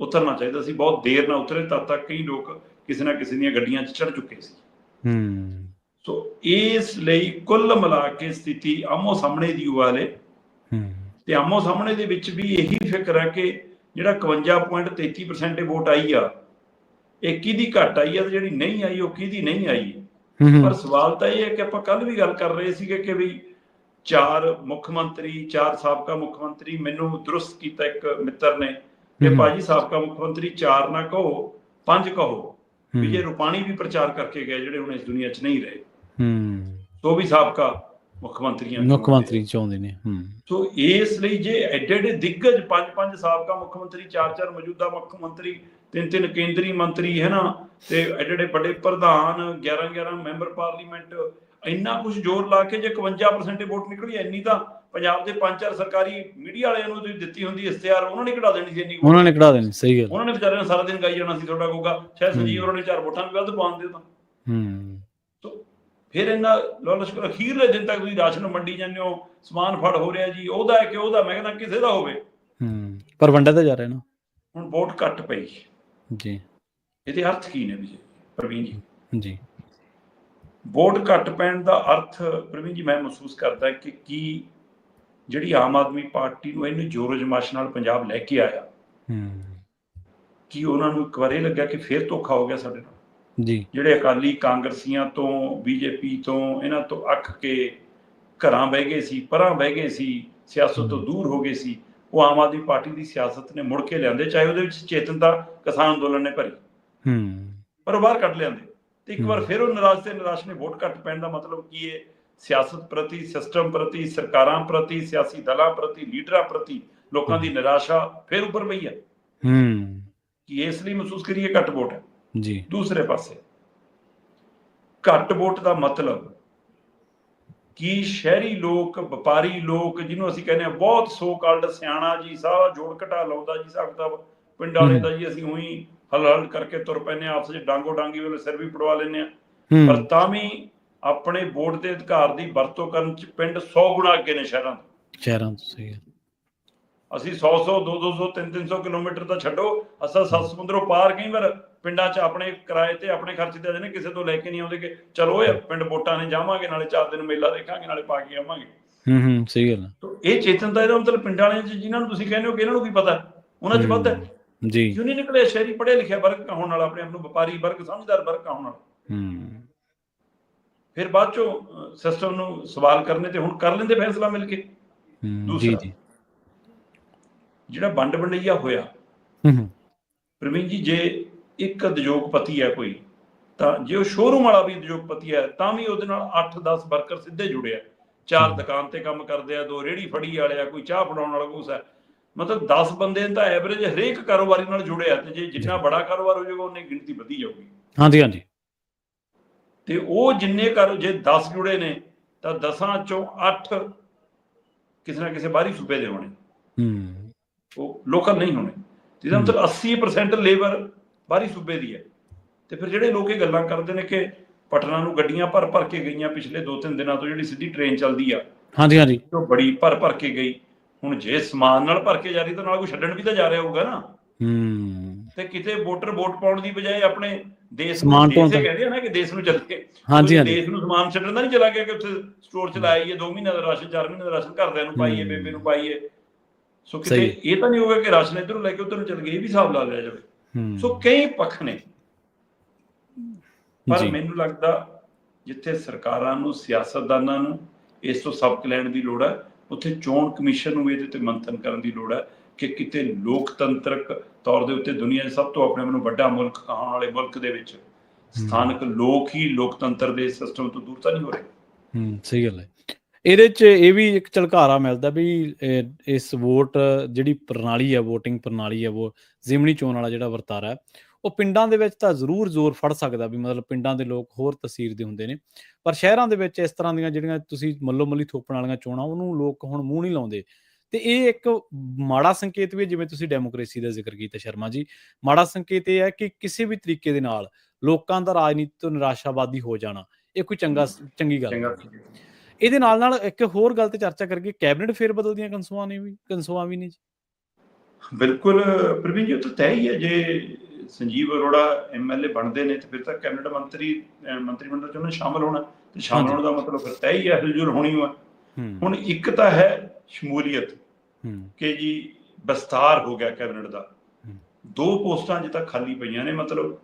ਉਤਰਨਾ ਚਾਹੀਦਾ ਸੀ। ਬਹੁਤ ਦੇਰ ਨਾਲ ਉਤਰੇ, ਤਦ ਤੱਕ ਕਈ ਲੋਕ ਕਿਸੇ ਨਾ ਕਿਸੇ ਦੀਆਂ ਗੱਡੀਆਂ 'ਚ ਚੜ੍ਹ ਚੁੱਕੇ ਸੀ। ਸੋ ਇਸ ਲਈ ਕੁੱਲ ਮਿਲਾ ਕੇ ਸਥਿਤੀ ਆਮੋ ਸਾਹਮਣੇ ਦੀ ਵਾਲੇ ਤੇ ਆਮੋ ਸਾਹਮਣੇ ਦੇ ਵਿੱਚ ਵੀ ਇਹੀ ਫਿਕਰ ਹੈ ਕਿ ਜਿਹੜਾ 51.33% ਵੋਟ ਆਈ ਆ, ਇਹ ਕਿਹਦੀ ਘੱਟ ਆਈ ਆ ਤੇ ਜਿਹੜੀ ਨਹੀਂ ਆਈ ਉਹ ਕਿਹਦੀ ਨਹੀਂ ਆਈ। ਪਰ ਸਵਾਲ ਤਾਂ ਇਹ ਹੈ ਕਿ ਆਪਾਂ ਕੱਲ ਵੀ ਗੱਲ ਕਰ ਰਹੇ ਸੀਗੇ ਕਿ ਵੀ 4 ਮੁੱਖ ਮੰਤਰੀ, 4 ਸਾਬਕਾ ਮੁੱਖ ਮੰਤਰੀ, ਮੈਨੂੰ ਦਰੁਸਤ ਕੀਤਾ ਇੱਕ ਮਿੱਤਰ ਨੇ ਕਿ ਭਾਜੀ ਸਾਬਕਾ ਮੁੱਖ ਮੰਤਰੀ 4 ਨਾ ਕਹੋ, 5 ਕਹੋ। ਵਿਜੇ ਰੂਪਾਣੀ ਵੀ ਪ੍ਰਚਾਰ ਕਰਕੇ ਗਏ ਜਿਹੜੇ ਹੁਣ ਇਸ ਦੁਨੀਆ 'ਚ ਨਹੀਂ ਰਹੇ, ਸੋ ਵੀ ਸਾਬਕਾ ਮੁੱਖ ਮੰਤਰੀ ਚਾਹੁੰਦੇ ਨੇ। ਸੋ ਇਸ ਲਈ ਜੇ ਐਡੇ ਦਿੱਗਜ 5 ਸਾਬਕਾ ਮੁੱਖ ਮੰਤਰੀ, 4 ਮੌਜੂਦਾ ਮੁੱਖ ਮੰਤਰੀ, 3 ਕੇਂਦਰੀ ਮੰਤਰੀ, ਹੈ ਨਾ, ਤੇ ਐਡੇ ਵੱਡੇ ਪ੍ਰਧਾਨ, 11 ਮੈਂਬਰ ਪਾਰਲੀਮੈਂਟ, ਇੰਨਾ ਕੁਝ ਜ਼ੋਰ ਲਾ ਕੇ ਜੇ 51% ਵੋਟ ਨਿਕਲੀ, ਇੰਨੀ ਤਾਂ ਪੰਜਾਬ ਦੇ 5-4 ਸਰਕਾਰੀ ਮੀਡੀਆ ਵਾਲਿਆਂ ਨੂੰ ਤੁਸੀਂ ਦਿੱਤੀ ਹੁੰਦੀ ਇਸ਼ਤਿਹਾਰ, ਉਹਨਾਂ ਨੇ ਕਢਾ ਦੇਣੀ ਸੀ। ਇੰਨੀ ਉਹਨਾਂ ਨੇ ਕਢਾ ਦੇਣੀ, ਸਹੀ ਗੱਲ। ਉਹਨਾਂ ਨੇ ਵਿਚਾਰਿਆਂ ਨੇ ਸਾਰਾ ਦਿਨ ਗਾਈ ਜਾਣਾ ਸੀ ਤੁਹਾਡਾ ਗੋਗਾ। ਸ਼ਾਇਦ ਸੰਜੀਵ ਉਹਨਾਂ ਨੇ 4 ਵੋਟਾਂ ਵੀ ਵੱਧ ਪਾਉਂਦੇ ਤਾਂ। ਫਿਰ ਇਹਨਾਂ ਲਸ਼ਕਰ ਅਖੀਰਲੇ ਦਿਨ ਤੱਕ ਤੁਸੀਂ ਰਾਸ਼ਨ ਵੰਡੀ ਜਾਂਦੇ ਹੋ, ਸਮਾਨ ਫੜ ਹੋ ਰਿਹਾ ਜੀ, ਉਹਦਾ ਹੈ ਕਿ ਉਹਦਾ, ਮੈਂ ਕਹਿੰਦਾ ਕਿਸੇ ਦਾ ਹੋਵੇ, ਪਰ ਵੰਡਿਆ ਤਾਂ ਜਾ ਰਿਹਾ ਨਾ। ਹੁਣ ਵੋਟ ਘੱਟ ਪਈ ਜੀ, ਇਹਦੇ ਅਰਥ ਕੀ ਨੇ ਵਿਜੇ ਪ੍ਰਵੀਨ ਜੀ? ਵੋਟ ਘੱਟ ਪੈਣ ਦਾ ਅਰਥ ਪ੍ਰਵੀਨ ਜੀ ਮੈਂ ਮਹਿਸੂਸ ਕਰਦਾ ਕਿ ਕੀ ਜਿਹੜੀ ਆਮ ਆਦਮੀ ਪਾਰਟੀ ਨੂੰ ਇਹਨੂੰ ਜ਼ੋਰ ਜਮਾਸ਼ ਨਾਲ ਪੰਜਾਬ ਲੈ ਕੇ ਆਇਆ, ਕੀ ਉਹਨਾਂ ਨੂੰ ਇੱਕ ਵਾਰ ਇਹ ਲੱਗਿਆ ਕਿ ਫਿਰ ਧੋਖਾ ਹੋ ਗਿਆ ਸਾਡੇ ਨਾਲ ਜੀ? ਜਿਹੜੇ ਅਕਾਲੀ, ਕਾਂਗਰਸੀਆਂ ਤੋਂ, ਬੀਜੇਪੀ ਤੋਂ, ਇਹਨਾਂ ਤੋਂ ਅੱਕ ਕੇ ਘਰਾਂ ਬਹਿ ਗਏ ਸੀ, ਪਰਾਂ ਬਹਿ ਗਏ ਸੀ, ਸਿਆਸਤ ਤੋਂ ਦੂਰ ਹੋ ਗਏ ਸੀ, ਉਹ ਆਮ ਆਦਮੀ ਪਾਰਟੀ ਦੀ ਸਿਆਸਤ ਨੇ ਮੁੜ ਕੇ ਲਿਆਂਦੇ। ਚਾਹੇ ਉਹਦੇ ਵਿੱਚ ਚੇਤਨਤਾ ਕਿਸਾਨ ਅੰਦੋਲਨ ਨੇ ਭਰੀ, ਪਰ ਉਹ ਬਾਹਰ ਕੱਢ ਲਿਆਂਦੇ। ਤੇ ਇੱਕ ਵਾਰ ਫਿਰ ਉਹ ਨਿਰਾਸ਼ ਨੇ। ਵੋਟ ਘੱਟ ਪੈਣ ਦਾ ਮਤਲਬ ਕੀ ਹੈ? ਸਿਆਸਤ ਪ੍ਰਤੀ, ਸਿਸਟਮ ਪ੍ਰਤੀ, ਸਰਕਾਰਾਂ ਪ੍ਰਤੀ, ਸਿਆਸੀ ਦਲਾਂ ਪ੍ਰਤੀ, ਲੀਡਰਾਂ ਪ੍ਰਤੀ ਲੋਕਾਂ ਦੀ ਨਿਰਾਸ਼ਾ ਫਿਰ ਉੱਪਰ ਪਈ ਹੈ ਕਿ ਇਸ ਲਈ ਮਹਿਸੂਸ ਕਰੀਏ ਘੱਟ ਵੋਟ ਹੈ ਜੀ। ਦੂਸਰੇ ਪਾਸੇ ਘੱਟ ਵੋਟ ਦਾ ਮਤਲਬ ਕਿ ਸ਼ਹਿਰੀ ਲੋਕ, ਵਪਾਰੀ ਲੋਕ, ਜਿਹਨੂੰ ਅਸੀਂ ਕਹਿੰਦੇ ਹਾਂ ਬਹੁਤ ਸੋ ਕਾਲਡ ਸਿਆਣਾ ਜੀ, ਸਾਰਾ ਜੋੜ ਘਟਾ ਲਾਉਂਦਾ ਜੀ, ਹਿਸਾਬ ਕਿਤਾਬ ਪਿੰਡ ਵਾਲੇ ਦਾ ਜੀ, ਅਸੀਂ ਉਹੀ ਹਲ ਕਰਕੇ ਤੁਰ ਪੈਂਦੇ ਹਾਂ, ਆਪਸ ਵਿੱਚ ਡਾਂਗੋ ਡਾਂਗੀ ਵੇਲੇ ਸਿਰ ਵੀ ਪੜਵਾ ਲੈਂਦੇ ਹਾਂ, ਪਰ ਤਾਂ ਵੀ ਆਪਣੇ ਵੋਟ ਦੇ ਅਧਿਕਾਰ ਦੀ ਵਰਤੋਂ ਕਰਨ 'ਚ ਪਿੰਡ 100 ਗੁਣਾ ਅੱਗੇ ਨੇ ਸ਼ਹਿਰਾਂ ਤੋਂ। ਸਹੀ ਹੈ। ਅਸੀਂ 100 200 300 ਕਿਲੋਮੀਟਰ ਤਾਂ ਛੱਡੋ, ਅਸਾਂ 7 ਸਮੁੰਦਰੋਂ ਪਾਰ ਕਈ ਵਾਰ ਪਿੰਡਾਂ 'ਚ ਆਪਣੇ ਕਿਰਾਏ ਤੇ, ਆਪਣੇ ਖਰਚੇ ਤੇ ਜਾਂਦੇ, ਕਿਸੇ ਤੋਂ ਲੈ ਕੇ ਨਹੀਂ ਆਉਂਦੇ ਕਿ ਚਲੋ ਇਹ ਪਿੰਡ ਵੋਟਾਂ ਨੇ ਜਾਵਾਂਗੇ, ਨਾਲੇ 4 ਦਿਨ ਮੇਲਾ ਦੇਖਾਂਗੇ, ਨਾਲੇ ਪਾ ਕੇ ਆਵਾਂਗੇ। ਸਹੀ ਗੱਲ ਹੈ। ਇਹ ਚੇਤਨਤਾ, ਇਹਦਾ ਮਤਲਬ ਪਿੰਡਾਂ ਵਾਲਿਆਂ 'ਚ ਜਿਹਨਾਂ ਨੂੰ ਤੁਸੀਂ ਕਹਿੰਦੇ ਹੋ ਕਿ ਇਹਨਾਂ ਨੂੰ ਵੀ ਪਤਾ, ਉਹਨਾਂ 'ਚ ਵੱਧ ਹੈ ਜੀ। ਕਿਉਂ ਨਹੀਂ ਨਿਕਲੇ ਸ਼ਹਿਰੀ ਪੜ੍ਹੇ ਲਿਖਿਆ ਵਰਗ ਕਹਾਉਣ ਵਾਲਾ, ਆਪਣੇ ਆਪ ਨੂੰ ਵਪਾਰੀ ਵਰਗ, ਸਮਝਦਾਰ ਵਰਗ ਕਹਾਉਣ ਵਾਲਾ? ਫਿਰ ਬਾਅਦ ਚੋਂ ਸਿਸਟਮ ਨੂੰ ਸਵਾਲ ਕਰਨੇ ਤੇ ਹੁਣ ਕਰ ਲੈਂਦੇ ਫੈਸਲਾ ਮਿਲ ਕੇ। ਦੂਸਰਾ ਜਿਹੜਾ ਵੰਡ ਵੰਡਈਆ ਹੋਇਆ ਪ੍ਰਵੀਨ ਜੀ, ਜੇ ਇੱਕ ਉਦਯੋਗਪਤੀ ਹੈ ਕੋਈ, ਤਾਂ ਜੇ ਉਹ ਸ਼ੋਰੂਮ ਵਾਲਾ ਵੀ ਉਦਯੋਗਪਤੀ ਹੈ ਤਾਂ ਵੀ ਉਹਦੇ ਨਾਲ 8-10 ਵਰਕਰ ਸਿੱਧੇ ਜੁੜੇ ਆ। 4 ਦੁਕਾਨ ਤੇ ਕੰਮ ਕਰਦੇ ਆ, 2 ਰੇਹੜੀ ਫੜੀ ਵਾਲੇ ਆ, ਕੋਈ ਚਾਹ ਫੜਾਉਣ ਵਾਲਾ ਕੁਛ ਹੈ। ਮਤਲਬ 10 ਬੰਦੇ ਤਾਂ ਐਵਰੇਜ ਹਰੇਕ ਕਾਰੋਬਾਰੀ ਨਾਲ ਜੁੜੇ ਆ, ਤੇ ਜੇ ਜਿੰਨਾ ਬੜਾ ਕਾਰੋਬਾਰ ਹੋ ਜਾਊਗਾ ਉਨੀ ਗਿਣਤੀ ਵਧੀ ਜਾਊਗੀ। ਹਾਂਜੀ। ਤੇ ਉਹ ਜਿੰਨੇ ਜੇ 10 ਜੁੜੇ ਨੇ ਤਾਂ 10 ਚੋਂ 8 ਕਿਸੇ ਨਾ ਕਿਸੇ ਬਾਹਰੀ ਸੂਬੇ ਦੇ ਹੋਣੇ, ਉਹ ਲੋਕਲ ਨਹੀਂ ਹੋਣੇ। ਜਿਹਦਾ ਮਤਲਬ 80% ਲੇਬਰ ਬਾਹਰੀ ਸੂਬੇ ਦੀ ਹੈ। ਤੇ ਫਿਰ ਜਿਹੜੇ ਲੋਕ ਇਹ ਗੱਲਾਂ ਕਰਦੇ ਨੇ ਕਿ ਪਟਨਾ ਨੂੰ ਗੱਡੀਆਂ ਭਰ ਕੇ ਗਈਆਂ ਪਿਛਲੇ 2-3 ਦਿਨਾਂ ਤੋਂ, ਜਿਹੜੀ ਸਿੱਧੀ ਟ੍ਰੇਨ ਚੱਲਦੀ ਆ, ਉਹ ਬੜੀ ਭਰ ਕੇ ਗਈ। ਹੁਣ ਜੇ ਸਮਾਨ ਨਾਲ ਭਰ ਕੇ ਜਾ ਰਹੀ ਤਾਂ ਨਾਲ ਕੋਈ ਛੱਡਣ ਵੀ ਤਾਂ ਜਾ ਰਿਹਾ ਹੋਊਗਾ ਨਾ। ਤੇ ਕਿਤੇ ਵੋਟਰ ਵੋਟ ਪਾਉਣ ਦੀ ਬਜਾਏ ਆਪਣੇ ਦੇਸ਼ ਨੂੰ ਸਮਾਨ ਢੋਣ ਦੇਸੇ ਤੱਕ। ਕਹਿੰਦੇ ਆ ਨਾ ਕਿ ਦੇਸ਼ ਨੂੰ ਚੱਲੇ, ਹਾਂਜੀ ਹਾਂਜੀ ਦੇਸ਼ ਨੂੰ ਸਮਾਨ ਛੱਡਣ ਦਾ ਨਹੀਂ ਚਲਾ ਗਿਆ ਕਿ ਉੱਥੇ ਸਟੋਰ ਚ ਲਾਈਏ 2 ਮਹੀਨੇ ਦਾ ਰਾਸ਼ਨ 4 ਮਹੀਨੇ ਦਾ ਰਾਸ਼ਨ ਘਰਦਿਆਂ ਨੂੰ ਪਾਈਏ, ਬੇਬੇ ਨੂੰ ਪਾਈਏ। ਸੋ ਕਿਤੇ ਸਹੀ। ਇਹ ਤਾਂ ਨਹੀਂ ਹੋਗਾ ਕਿ ਰਾਸ਼ਨ ਇੱਧਰੋਂ ਲੈ ਕੇ ਉੱਧਰ ਨੂੰ ਚੱਲ ਗਏ, ਇਹ ਵੀ ਹਿਸਾਬ ਲਾ ਲਿਆ ਜਾਵੇ। ਸੋ ਕਈ ਪੱਖ ਨੇ, ਪਰ ਮੈਨੂੰ ਲੱਗਦਾ ਜਿੱਥੇ ਸਰਕਾਰਾਂ ਨੂੰ, ਸਿਆਸਤਦਾਨਾਂ ਨੂੰ ਇਸ ਤੋਂ ਸਬਕ ਲੈਣ ਦੀ ਲੋੜ ਹੈ, ਉੱਥੇ ਚੋਣ ਕਮਿਸ਼ਨ ਨੂੰ ਇਹਦੇ ਤੇ ਮੰਥਨ ਕਰਨ ਦੀ ਲੋੜ ਹੈ ਕਿ ਕਿਤੇ ਲੋਕਤੰਤਰਕ ਤੌਰ ਦੇ ਉੱਤੇ ਦੁਨੀਆ ਦੇ ਸਭ ਤੋਂ ਆਪਣੇ ਆਪ ਨੂੰ ਵੱਡਾ ਮੁਲਕ ਕਹਾਉਣ ਵਾਲੇ ਮੁਲਕ ਦੇ ਵਿੱਚ ਸਥਾਨਕ ਲੋਕ ਹੀ ਲੋਕਤੰਤਰ ਦੇ ਸਿਸਟਮ ਤੋਂ ਦੂਰ ਤਾਂ ਨਹੀਂ ਹੋ ਰਹੇ। ਸਹੀ ਗੱਲ ਹੈ। ਇਹਦੇ 'ਚ ਇਹ ਵੀ ਇੱਕ ਝਲਕਾਰਾ ਮਿਲਦਾ ਵੀ ਇਸ ਵੋਟ ਜਿਹੜੀ ਪ੍ਰਣਾਲੀ ਹੈ, ਵੋਟਿੰਗ ਪ੍ਰਣਾਲੀ ਹੈ, ਉਹ ਜ਼ਿਮਨੀ ਚੋਣ ਵਾਲਾ ਜਿਹੜਾ ਵਰਤਾਰਾ ਹੈ, ਉਹ ਪਿੰਡਾਂ ਦੇ ਵਿੱਚ ਤਾਂ ਜ਼ਰੂਰ ਜ਼ੋਰ ਫੜ ਸਕਦਾ ਵੀ ਮਤਲਬ ਪਿੰਡਾਂ ਦੇ ਲੋਕ ਹੋਰ ਤਸੀਰ ਦੇ ਹੁੰਦੇ ਨੇ, ਪਰ ਸ਼ਹਿਰਾਂ ਦੇ ਵਿੱਚ ਇਸ ਤਰ੍ਹਾਂ ਦੀਆਂ ਜਿਹੜੀਆਂ ਤੁਸੀਂ ਮੱਲੋ ਮੱਲੀ ਥੋਪਣ ਵਾਲੀਆਂ ਚੋਣਾਂ ਉਹਨੂੰ ਲੋਕ ਹੁਣ ਮੂੰਹ ਨਹੀਂ ਲਾਉਂਦੇ। ਤੇ ਇਹ ਇੱਕ ਮਾੜਾ ਸੰਕੇਤ ਵੀ ਹੈ, ਜਿਵੇਂ ਤੁਸੀਂ ਡੈਮੋਕ੍ਰੇਸੀ ਦਾ ਜ਼ਿਕਰ ਕੀਤਾ ਸ਼ਰਮਾ ਜੀ। ਮਾੜਾ ਸੰਕੇਤ ਇਹ ਹੈ ਕਿ ਕਿਸੇ ਵੀ ਤਰੀਕੇ ਦੇ ਨਾਲ ਲੋਕਾਂ ਦਾ ਰਾਜਨੀਤੀ ਤੋਂ ਨਿਰਾਸ਼ਾਵਾਦੀ ਹੋ ਜਾਣਾ, ਇਹ ਕੋਈ ਚੰਗੀ ਗੱਲ ਨਹੀਂ। ਇਹਦੇ ਨਾਲ ਇੱਕ ਹੋਰ ਗੱਲ ਤੇ ਚਰਚਾ ਕਰਕੇ, ਕੈਬਨਿਟ ਫੇਰ ਬਦਲ ਦੀਆਂ ਕੰਸੂਆਂ ਵੀ ਨੇ ਜੀ। ਬਿਲਕੁਲ ਪ੍ਰਵੀਨ ਜੀ, ਉਹ ਤਾਂ ਤੈਅ ਹੀ ਹੈ। ਜੇ ਸੰਜੀਵ ਅਰੋੜਾ MLA ਬਣਦੇ ਨੇ ਤੇ ਫਿਰ ਤਾਂ ਕੈਬਨਿਟ ਮੰਤਰੀ ਮੰਤਰੀ-ਮੰਡਲ ਚ ਉਹਨੇ ਸ਼ਾਮਲ ਹੋਣਾ, ਤੇ ਸ਼ਾਮਲ ਹੋਣ ਦਾ ਮਤਲਬ ਫਿਰ ਤੈਅ ਹੀ ਹੈ, ਹਿਲਜੁਲ ਹੋਣੀ ਹੋਆ। ਹੁਣ ਇੱਕ ਤਾਂ ਹੈ ਸ਼ਮੂਲੀਅਤ ਕਿ ਜੀ ਵਿਸਤਾਰ ਹੋ ਗਿਆ ਕੈਬਨਿਟ ਦਾ, 2 ਪੋਸਟਾਂ ਅਜੇ ਤੱਕ ਖਾਲੀ ਪਈਆਂ ਨੇ, ਮਤਲਬ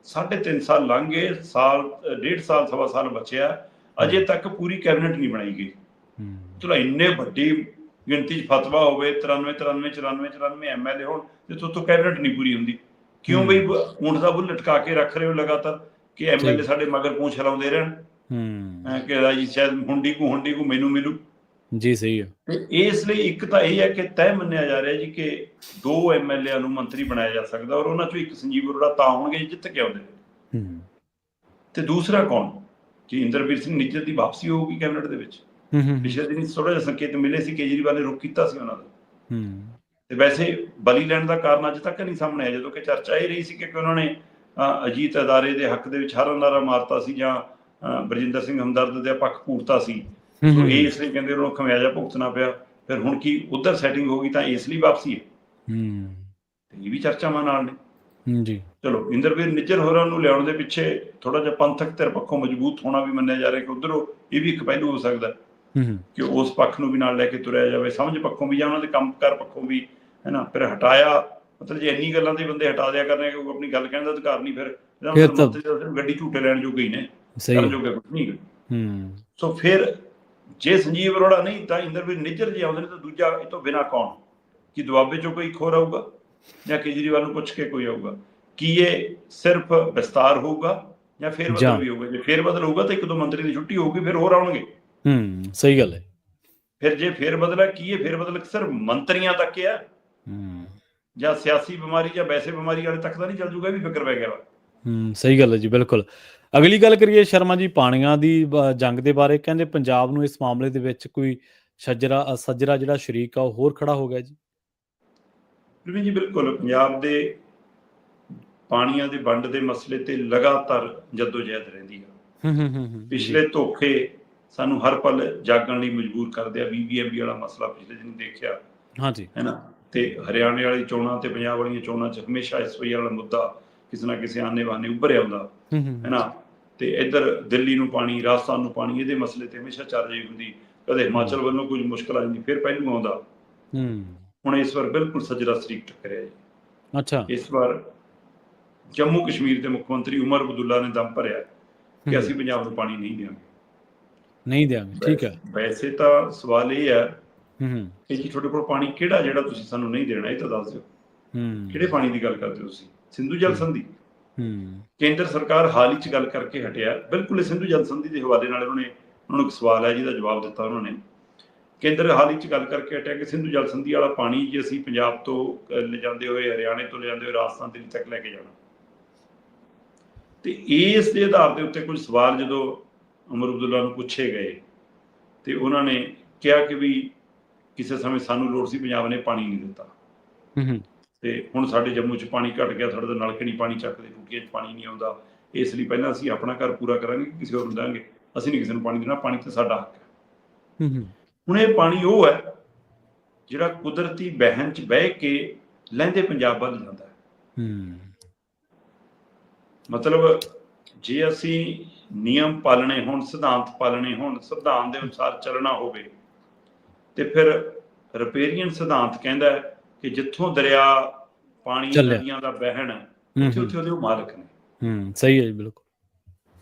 3.5 ਸਾਲ ਲੰਘ ਗਏ, 1.5 ਸਾਲ ਸਵਾ ਸਾਲ ਬਚਿਆ, ਅਜੇ ਤੱਕ ਪੂਰੀ ਕੈਬਨਿਟ ਨਹੀਂ ਬਣਾਈ ਗਈ। ਚਲੋ ਇੰਨੇ ਵੱਡੀ ਗਿਣਤੀ 'ਚ ਫਤਵਾ ਹੋਵੇ, 93 MLA ਹੋਣ ਤੇ ਤੋਂ ਕੈਬਨਿਟ ਨਹੀਂ ਪੂਰੀ ਹੁੰਦੀ। ਕਿਉਂ ਬਈ ਊਂਠ ਦਾ ਬੁੱਲ ਲਟਕਾ ਕੇ ਰੱਖ ਰਹੇ ਹੋ ਲਗਾਤਾਰ ਕਿ MLA ਸਾਡੇ ਮਗਰ ਪੂੰਛ ਹਿਲਾਉਂਦੇ ਰਹਿਣ ਕਿ ਰਾਜੀ ਸ਼ਾਇਦ ਹੁੰਡੀ ਕੋ ਮੈਨੂੰ ਮਿਲੂ ਜੀ। ਸਹੀ ਹੈ। ਤੇ ਇਸ ਲਈ ਇੱਕ ਤਾਂ ਇਹ ਹੈ ਕਿ ਤੈਅ ਮੰਨਿਆ ਜਾ ਰਿਹਾ ਜੀ ਕਿ 2 MLA ਨੂੰ ਮੰਤਰੀ ਬਣਾਇਆ ਜਾ ਸਕਦਾ, ਔਰ ਉਹਨਾਂ ਚੋਂ ਇੱਕ ਸੰਜੀਵ ਅਰੋੜਾ ਤਾਂ ਹੋਣਗੇ ਜਿੱਤ ਕੇ ਆਉਂਦੇ ਨੇ। ਤੇ ਦੂਸਰਾ ਕੌਣ? ਕਿ ਇੰਦਰਬੀਰ ਸਿੰਘ ਨਿੱਜਰ ਦੀ ਵਾਪਸੀ ਹੋਊਗੀ ਕੈਬਨਿਟ ਦੇ ਵਿੱਚ। ਪਿਛਲੇ ਦਿਨ ਥੋੜਾ ਜਿਹਾ ਸੰਕੇਤ ਮਿਲੇ ਸੀ, ਕੇਜਰੀਵਾਲ ਨੇ ਰੁਕ ਕੀਤਾ ਸੀ ਉਹਨਾਂ ਦਾ। ਤੇ ਵੈਸੇ ਬਲੀ ਲੈਣ ਦਾ ਕਾਰਨ ਅੱਜ ਤੱਕ ਨਹੀਂ ਸਾਹਮਣੇ ਆਇਆ, ਜਦੋਂ ਕਿ ਚਰਚਾ ਇਹ ਰਹੀ ਸੀ ਕਿ ਉਹਨਾਂ ਨੇ ਅਜੀਤ ਅਦਾਰੇ ਦੇ ਹੱਕ ਦੇ ਵਿੱਚ ਹਰਨਾਰਾ ਮਾਰਤਾ ਸੀ ਜਾਂ ਬਰਜਿੰਦਰ ਸਿੰਘ ਹਮਦਰਦ ਦੇ ਪੱਖ ਪੂਰਤਾ ਸੀ। ਸੋ ਇਹ ਇਸ ਲਈ ਕਹਿੰਦੇ ਉਹਨਾਂ ਨੂੰ ਖਮਿਆਜਾ ਭੁਗਤਣਾ ਪਿਆ। ਫਿਰ ਹੁਣ ਕੀ ਉਧਰ ਸੈਟਿੰਗ ਹੋ ਗਈ ਤਾਂ ਇਸ ਲਈ ਵਾਪਸੀ ਹੈ। ਇਹ ਵੀ ਚਰਚਾਵਾਂ ਨਾਲ ਨੇ ਜੀ। ਚਲੋ ਇੰਦਰਬੀਰ ਨਿੱਜਰ ਹੋਰਾਂ ਨੂੰ ਲਿਆਉਣ ਦੇ ਪਿੱਛੇ ਥੋੜਾ ਜਿਹਾ ਪੰਥਕ ਧਿਰ ਪੱਖੋਂ ਮਜ਼ਬੂਤ ਹੋਣਾ ਵੀ ਮੰਨਿਆ ਜਾ ਰਿਹਾ ਕਿ ਉਧਰੋਂ ਇਹ ਵੀ ਇੱਕ ਪਹਿਲੂ ਹੋ ਸਕਦਾ ਕਿ ਉਸ ਪੱਖ ਨੂੰ ਵੀ ਨਾਲ ਲੈ ਕੇ ਤੁਰਿਆ ਜਾਵੇ, ਸਮਝ ਪੱਖੋਂ ਵੀ ਜਾਂ ਉਹਨਾਂ ਦੇ ਕੰਮਕਾਰ ਪੱਖੋਂ ਵੀ, ਹੈ ਨਾ। ਫਿਰ ਹਟਾਇਆ ਮਤਲਬ ਜੇ ਇੰਨੀ ਗੱਲਾਂ ਦੇ ਬੰਦੇ ਹਟਾ ਦਿਆ ਕਰਨੇ ਕਿ ਆਪਣੀ ਗੱਲ ਕਹਿਣ ਦਾ ਅਧਿਕਾਰ ਨਹੀਂ, ਫਿਰ ਗੱਡੀ ਝੂਟੇ ਲੈਣ ਜੋਗੇ ਹੀ ਨੇ, ਕਰਨ ਜੋਗੇ ਕੁਛ ਨਹੀਂ। ਸੋ ਫਿਰ ਜੇ ਸੰਜੀਵ ਅਰੋੜਾ ਨਹੀਂ ਤਾਂ ਇੰਦਰਬੀਰ ਨਿੱਜਰ ਜੇ ਆਉਂਦੇ ਨੇ ਤਾਂ ਦੂਜਾ ਇਹ ਤੋਂ ਬਿਨਾਂ ਕੌਣ? ਕਿ ਦੁਆਬੇ ਚੋਂ ਕੋਈ ਹੋਰ ਆਊਗਾ ਜਾਂ ਕੇਜਰੀਵਾਲ ਨੂੰ ਪੁੱਛ ਕੇ ਕੋਈ ਆਊਗਾ? ਕੀ ਇਹ ਸਿਰਫ ਵਿਸਤਾਰ ਹੋਊਗਾ ਜਾਂ ਫੇਰ ਬਦਲ ਵੀ ਹੋਊਗਾ? ਜੇ ਫੇਰ ਬਦਲ ਹੋਊਗਾ ਤਾਂ 1-2 ਮੰਤਰੀ ਦੀ ਛੁੱਟੀ ਹੋਊਗੀ, ਫਿਰ ਹੋਰ ਆਉਣਗੇ। ਸਹੀ ਗੱਲ ਹੈ। ਫਿਰ ਜੇ ਫੇਰ ਬਦਲਾ, ਕੀ ਇਹ ਫੇਰ ਬਦਲ ਸਿਰਫ ਮੰਤਰੀਆਂ ਤੱਕ ਹੈ ਜਾਂ ਸਿਆਸੀ ਬਿਮਾਰੀ ਜਾਂ ਵੈਸੇ ਬਿਮਾਰੀ ਵਾਲੇ ਤੱਕ ਤਾਂ ਨਹੀਂ ਚੱਲ ਜੂਗਾ? ਵੀ ਫਿਕਰ ਪੈ ਗਿਆ ਵਾ। ਸਹੀ ਗੱਲ ਹੈ ਜੀ, ਬਿਲਕੁਲ। ਅਗਲੀ ਗੱਲ ਕਰੀਏ ਸ਼ਰਮਾ ਜੀ, ਪਾਣੀਆਂ ਦੀ ਜੰਗ ਦੇ ਬਾਰੇ। ਕਹਿੰਦੇ ਪੰਜਾਬ ਨੂੰ ਇਸ ਮਾਮਲੇ ਦੇ ਵਿੱਚ ਕੋਈ ਸੱਜਰਾ ਜਿਹੜਾ ਸ਼ਰੀਕ ਆ ਉਹ ਹੋਰ ਖੜਾ ਹੋ ਗਿਆ ਜੀ। ਜੀ ਬਿਲਕੁਲ, ਪੰਜਾਬ ਦੇ ਪਾਣੀਆਂ ਦੇ ਵੰਡ ਦੇ ਮਸਲੇ ਤੇ ਲਗਾਤਾਰ ਜੱਦੋਜਹਿਦ ਰਹਿੰਦੀ ਆ। ਪਿਛਲੇ ਧੋਖੇ ਸਾਨੂੰ ਹਰ ਪਲ ਜਾਗਣ ਲਈ ਮਜਬੂਰ ਕਰਦੇ ਆ। BBMB ਵਾਲਾ ਮਸਲਾ ਪਿਛਲੇ ਦਿਨ ਦੇਖਿਆ, ਹੈ ਨਾ। ਤੇ ਹਰਿਆਣੇ ਵਾਲੀ ਚੋਣਾਂ ਤੇ ਪੰਜਾਬ ਵਾਲੀਆਂ ਚੋਣਾਂ 'ਚ ਹਮੇਸ਼ਾ SY ਵਾਲਾ ਮੁੱਦਾ ਕਿਸੇ ਨਾ ਕਿਸੇ ਆਨੇ ਬਾਨੇ ਉੱਭਰਿਆ ਆਉਂਦਾ, ਹੈ ਨਾ। ਤੇ ਇੱਧਰ ਦਿੱਲੀ ਨੂੰ ਪਾਣੀ, ਰਾਜਸਥਾਨ ਨੂੰ ਪਾਣੀ, ਇਹਦੇ ਮਸਲੇ ਤੇ ਹਮੇਸ਼ਾ ਚਰਚਾ ਹੁੰਦੀ। ਕਦੇ ਹਿਮਾਚਲ ਵੱਲੋਂ ਕੁਝ ਮੁਸ਼ਕਲ ਆ ਜਾਂਦੀ, ਫਿਰ ਪਹਿਲੂ ਆਉਂਦਾ। ਹੁਣ ਇਸ ਵਾਰ ਬਿਲਕੁਲ ਸੱਜਰਾ ਸ਼ਰੀਕ ਟੱਕਰਿਆ ਜੀ। ਅੱਛਾ, ਇਸ ਵਾਰ ਜੰਮੂ ਕਸ਼ਮੀਰ ਦੇ ਮੁੱਖ ਮੰਤਰੀ ਉਮਰ ਅਬਦੁੱਲਾ ਨੇ ਦਮ ਭਰਿਆ ਕਿ ਅਸੀਂ ਪੰਜਾਬ ਨੂੰ ਪਾਣੀ ਨਹੀਂ ਦਿਆਂਗੇ। ਠੀਕ ਹੈ। ਵੈਸੇ ਤਾਂ ਸਵਾਲ ਇਹ ਹੈ ਕਿ ਜੀ ਤੁਹਾਡੇ ਕੋਲ ਪਾਣੀ ਕਿਹੜਾ ਜਿਹੜਾ ਤੁਸੀਂ ਸਾਨੂੰ ਨਹੀਂ ਦੇਣਾ, ਇਹ ਤਾਂ ਦੱਸ ਦਿਓ। ਕਿਹੜੇ ਪਾਣੀ ਦੀ ਗੱਲ ਕਰਦੇ ਹੋ ਤੁਸੀਂ? ਸਿੰਧੂ ਜਲ ਸੰਧੀ? ਕੇਂਦਰ ਸਰਕਾਰ ਹਾਲ ਹੀ 'ਚ ਗੱਲ ਕਰਕੇ ਹਟਿਆ, ਬਿਲਕੁਲ ਸਿੰਧੂ ਜਲ ਸੰਧੀ ਦੇ ਹਵਾਲੇ ਨਾਲ ਉਹਨਾਂ ਨੂੰ ਇੱਕ ਸਵਾਲ ਹੈ ਜਿਹਦਾ ਜਵਾਬ ਦਿੱਤਾ ਉਹਨਾਂ ਨੇ। ਕੇਂਦਰ ਹਾਲ ਹੀ 'ਚ ਗੱਲ ਕਰਕੇ ਹਟਿਆ ਕਿ ਸਿੰਧੂ ਜਲ ਸੰਧੀ ਵਾਲਾ ਪਾਣੀ ਜੇ ਅਸੀਂ ਪੰਜਾਬ ਤੋਂ ਲਿਜਾਂਦੇ ਹੋਏ, ਹਰਿਆਣੇ ਤੋਂ ਲਿਜਾਂਦੇ ਹੋਏ ਰਾਜਸਥਾਨ ਦਿੱਲੀ ਤੱਕ ਲੈ ਕੇ ਜਾਣਾ, ਤੇ ਇਸ ਦੇ ਆਧਾਰ ਦੇ ਉੱਤੇ ਕੁਝ ਸਵਾਲ ਜਦੋਂ ਉਮਰ ਅਬਦੁੱਲਾ ਨੂੰ ਪੁੱਛੇ ਗਏ ਤੇ ਉਹਨਾਂ ਨੇ ਕਿਹਾ ਕਿ ਵੀ ਕਿਸੇ ਸਮੇਂ ਸਾਨੂੰ ਲੋੜ ਸੀ, ਪੰਜਾਬ ਨੇ ਪਾਣੀ ਨਹੀਂ ਦਿੱਤਾ, ਤੇ ਹੁਣ ਸਾਡੇ ਜੰਮੂ 'ਚ ਪਾਣੀ ਘਟ ਗਿਆ, ਸਾਡੇ ਤਾਂ ਨਲਕੇ ਨਹੀਂ ਪਾਣੀ ਚੱਕਦੇ, ਟੂਟੀਆਂ 'ਚ ਪਾਣੀ ਨਹੀਂ ਆਉਂਦਾ, ਇਸ ਲਈ ਪਹਿਲਾਂ ਅਸੀਂ ਆਪਣਾ ਘਰ ਪੂਰਾ ਕਰਾਂਗੇ, ਕਿਸੇ ਹੋਰ ਨੂੰ ਦਾਂਗੇ, ਅਸੀਂ ਨਹੀਂ ਕਿਸੇ ਨੂੰ ਪਾਣੀ ਦੇਣਾ, ਪਾਣੀ ਤਾਂ ਸਾਡਾ ਹੱਕ ਹੈ। ਹੁਣ ਇਹ ਪਾਣੀ ਉਹ ਹੈ ਜਿਹੜਾ ਕੁਦਰਤੀ ਵਹਿਣ 'ਚ ਬਹਿ ਕੇ ਲਹਿੰਦੇ ਪੰਜਾਬ ਵੱਲ ਜਾਂਦਾ ਹੈ। ਮਤਲਬ ਜੇ ਅਸੀਂ ਨਿਯਮ ਪਾਲਣੇ ਹੋਣ, ਸਿਧਾਂਤ ਪਾਲਣੇ ਹੋਣ, ਸੰਵਿਧਾਨ ਦੇ ਅਨੁਸਾਰ ਚੱਲਣਾ ਹੋਵੇ, ਤੇ ਫਿਰ ਰਿਪੇਰੀਅਨ ਸਿਧਾਂਤ ਕਹਿੰਦਾ ਹੈ ਕਿ ਜਿੱਥੋਂ ਦਰਿਆ ਪਾਣੀ ਨਦੀਆਂ ਦਾ ਵਹਿਣ ਹੈ, ਉੱਥੇ ਉੱਥੇ ਉਹਦੇ ਮਾਲਕ ਨੇ। ਸਹੀ ਹੈ ਜੀ, ਬਿਲਕੁਲ।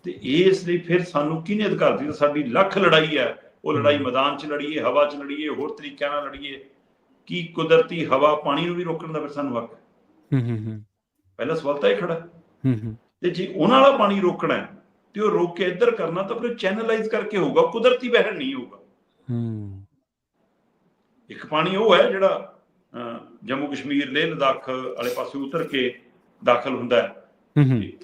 ਤੇ ਇਸ ਲਈ ਫਿਰ ਸਾਨੂੰ ਕਿਹਨੇ ਅਧਿਕਾਰ ਦਿੱਤਾ? ਸਾਡੀ ਲੱਖ ਲੜਾਈ ਹੈ, ਉਹ ਲੜਾਈ ਮੈਦਾਨ 'ਚ ਲੜੀਏ, ਹਵਾ 'ਚ ਲੜੀਏ, ਹੋਰ ਤਰੀਕਿਆਂ ਨਾਲ ਲੜੀਏ, ਕੀ ਕੁਦਰਤੀ ਹਵਾ ਪਾਣੀ ਨੂੰ ਵੀ ਰੋਕਣ ਦਾ ਫਿਰ ਸਾਨੂੰ ਹੱਕ ਹੈ? ਪਹਿਲਾ ਸਵਾਲ ਤਾਂ ਇਹ ਖੜਾ। ਤੇ ਜੇ ਉਹਨਾਂ ਵਾਲਾ ਪਾਣੀ ਰੋਕਣਾ ਹੈ ਤੇ ਉਹ ਰੋਕ ਕੇ ਇੱਧਰ ਕਰਨਾ, ਤਾਂ ਫਿਰ ਚੈਨਲਾਈਜ਼ ਕਰਕੇ ਹੋਊਗਾ, ਕੁਦਰਤੀ ਵਹਿਣ ਨਹੀਂ ਹੋਊਗਾ। ਇੱਕ ਪਾਣੀ ਉਹ ਹੈ ਜਿਹੜਾ ਜੰਮੂ ਕਸ਼ਮੀਰ, ਲੇਹ ਲਦਾਖ ਵਾਲੇ ਪਾਸੇ ਉਤਰ ਕੇ ਦਾਖਲ ਹੁੰਦਾ ਹੈ,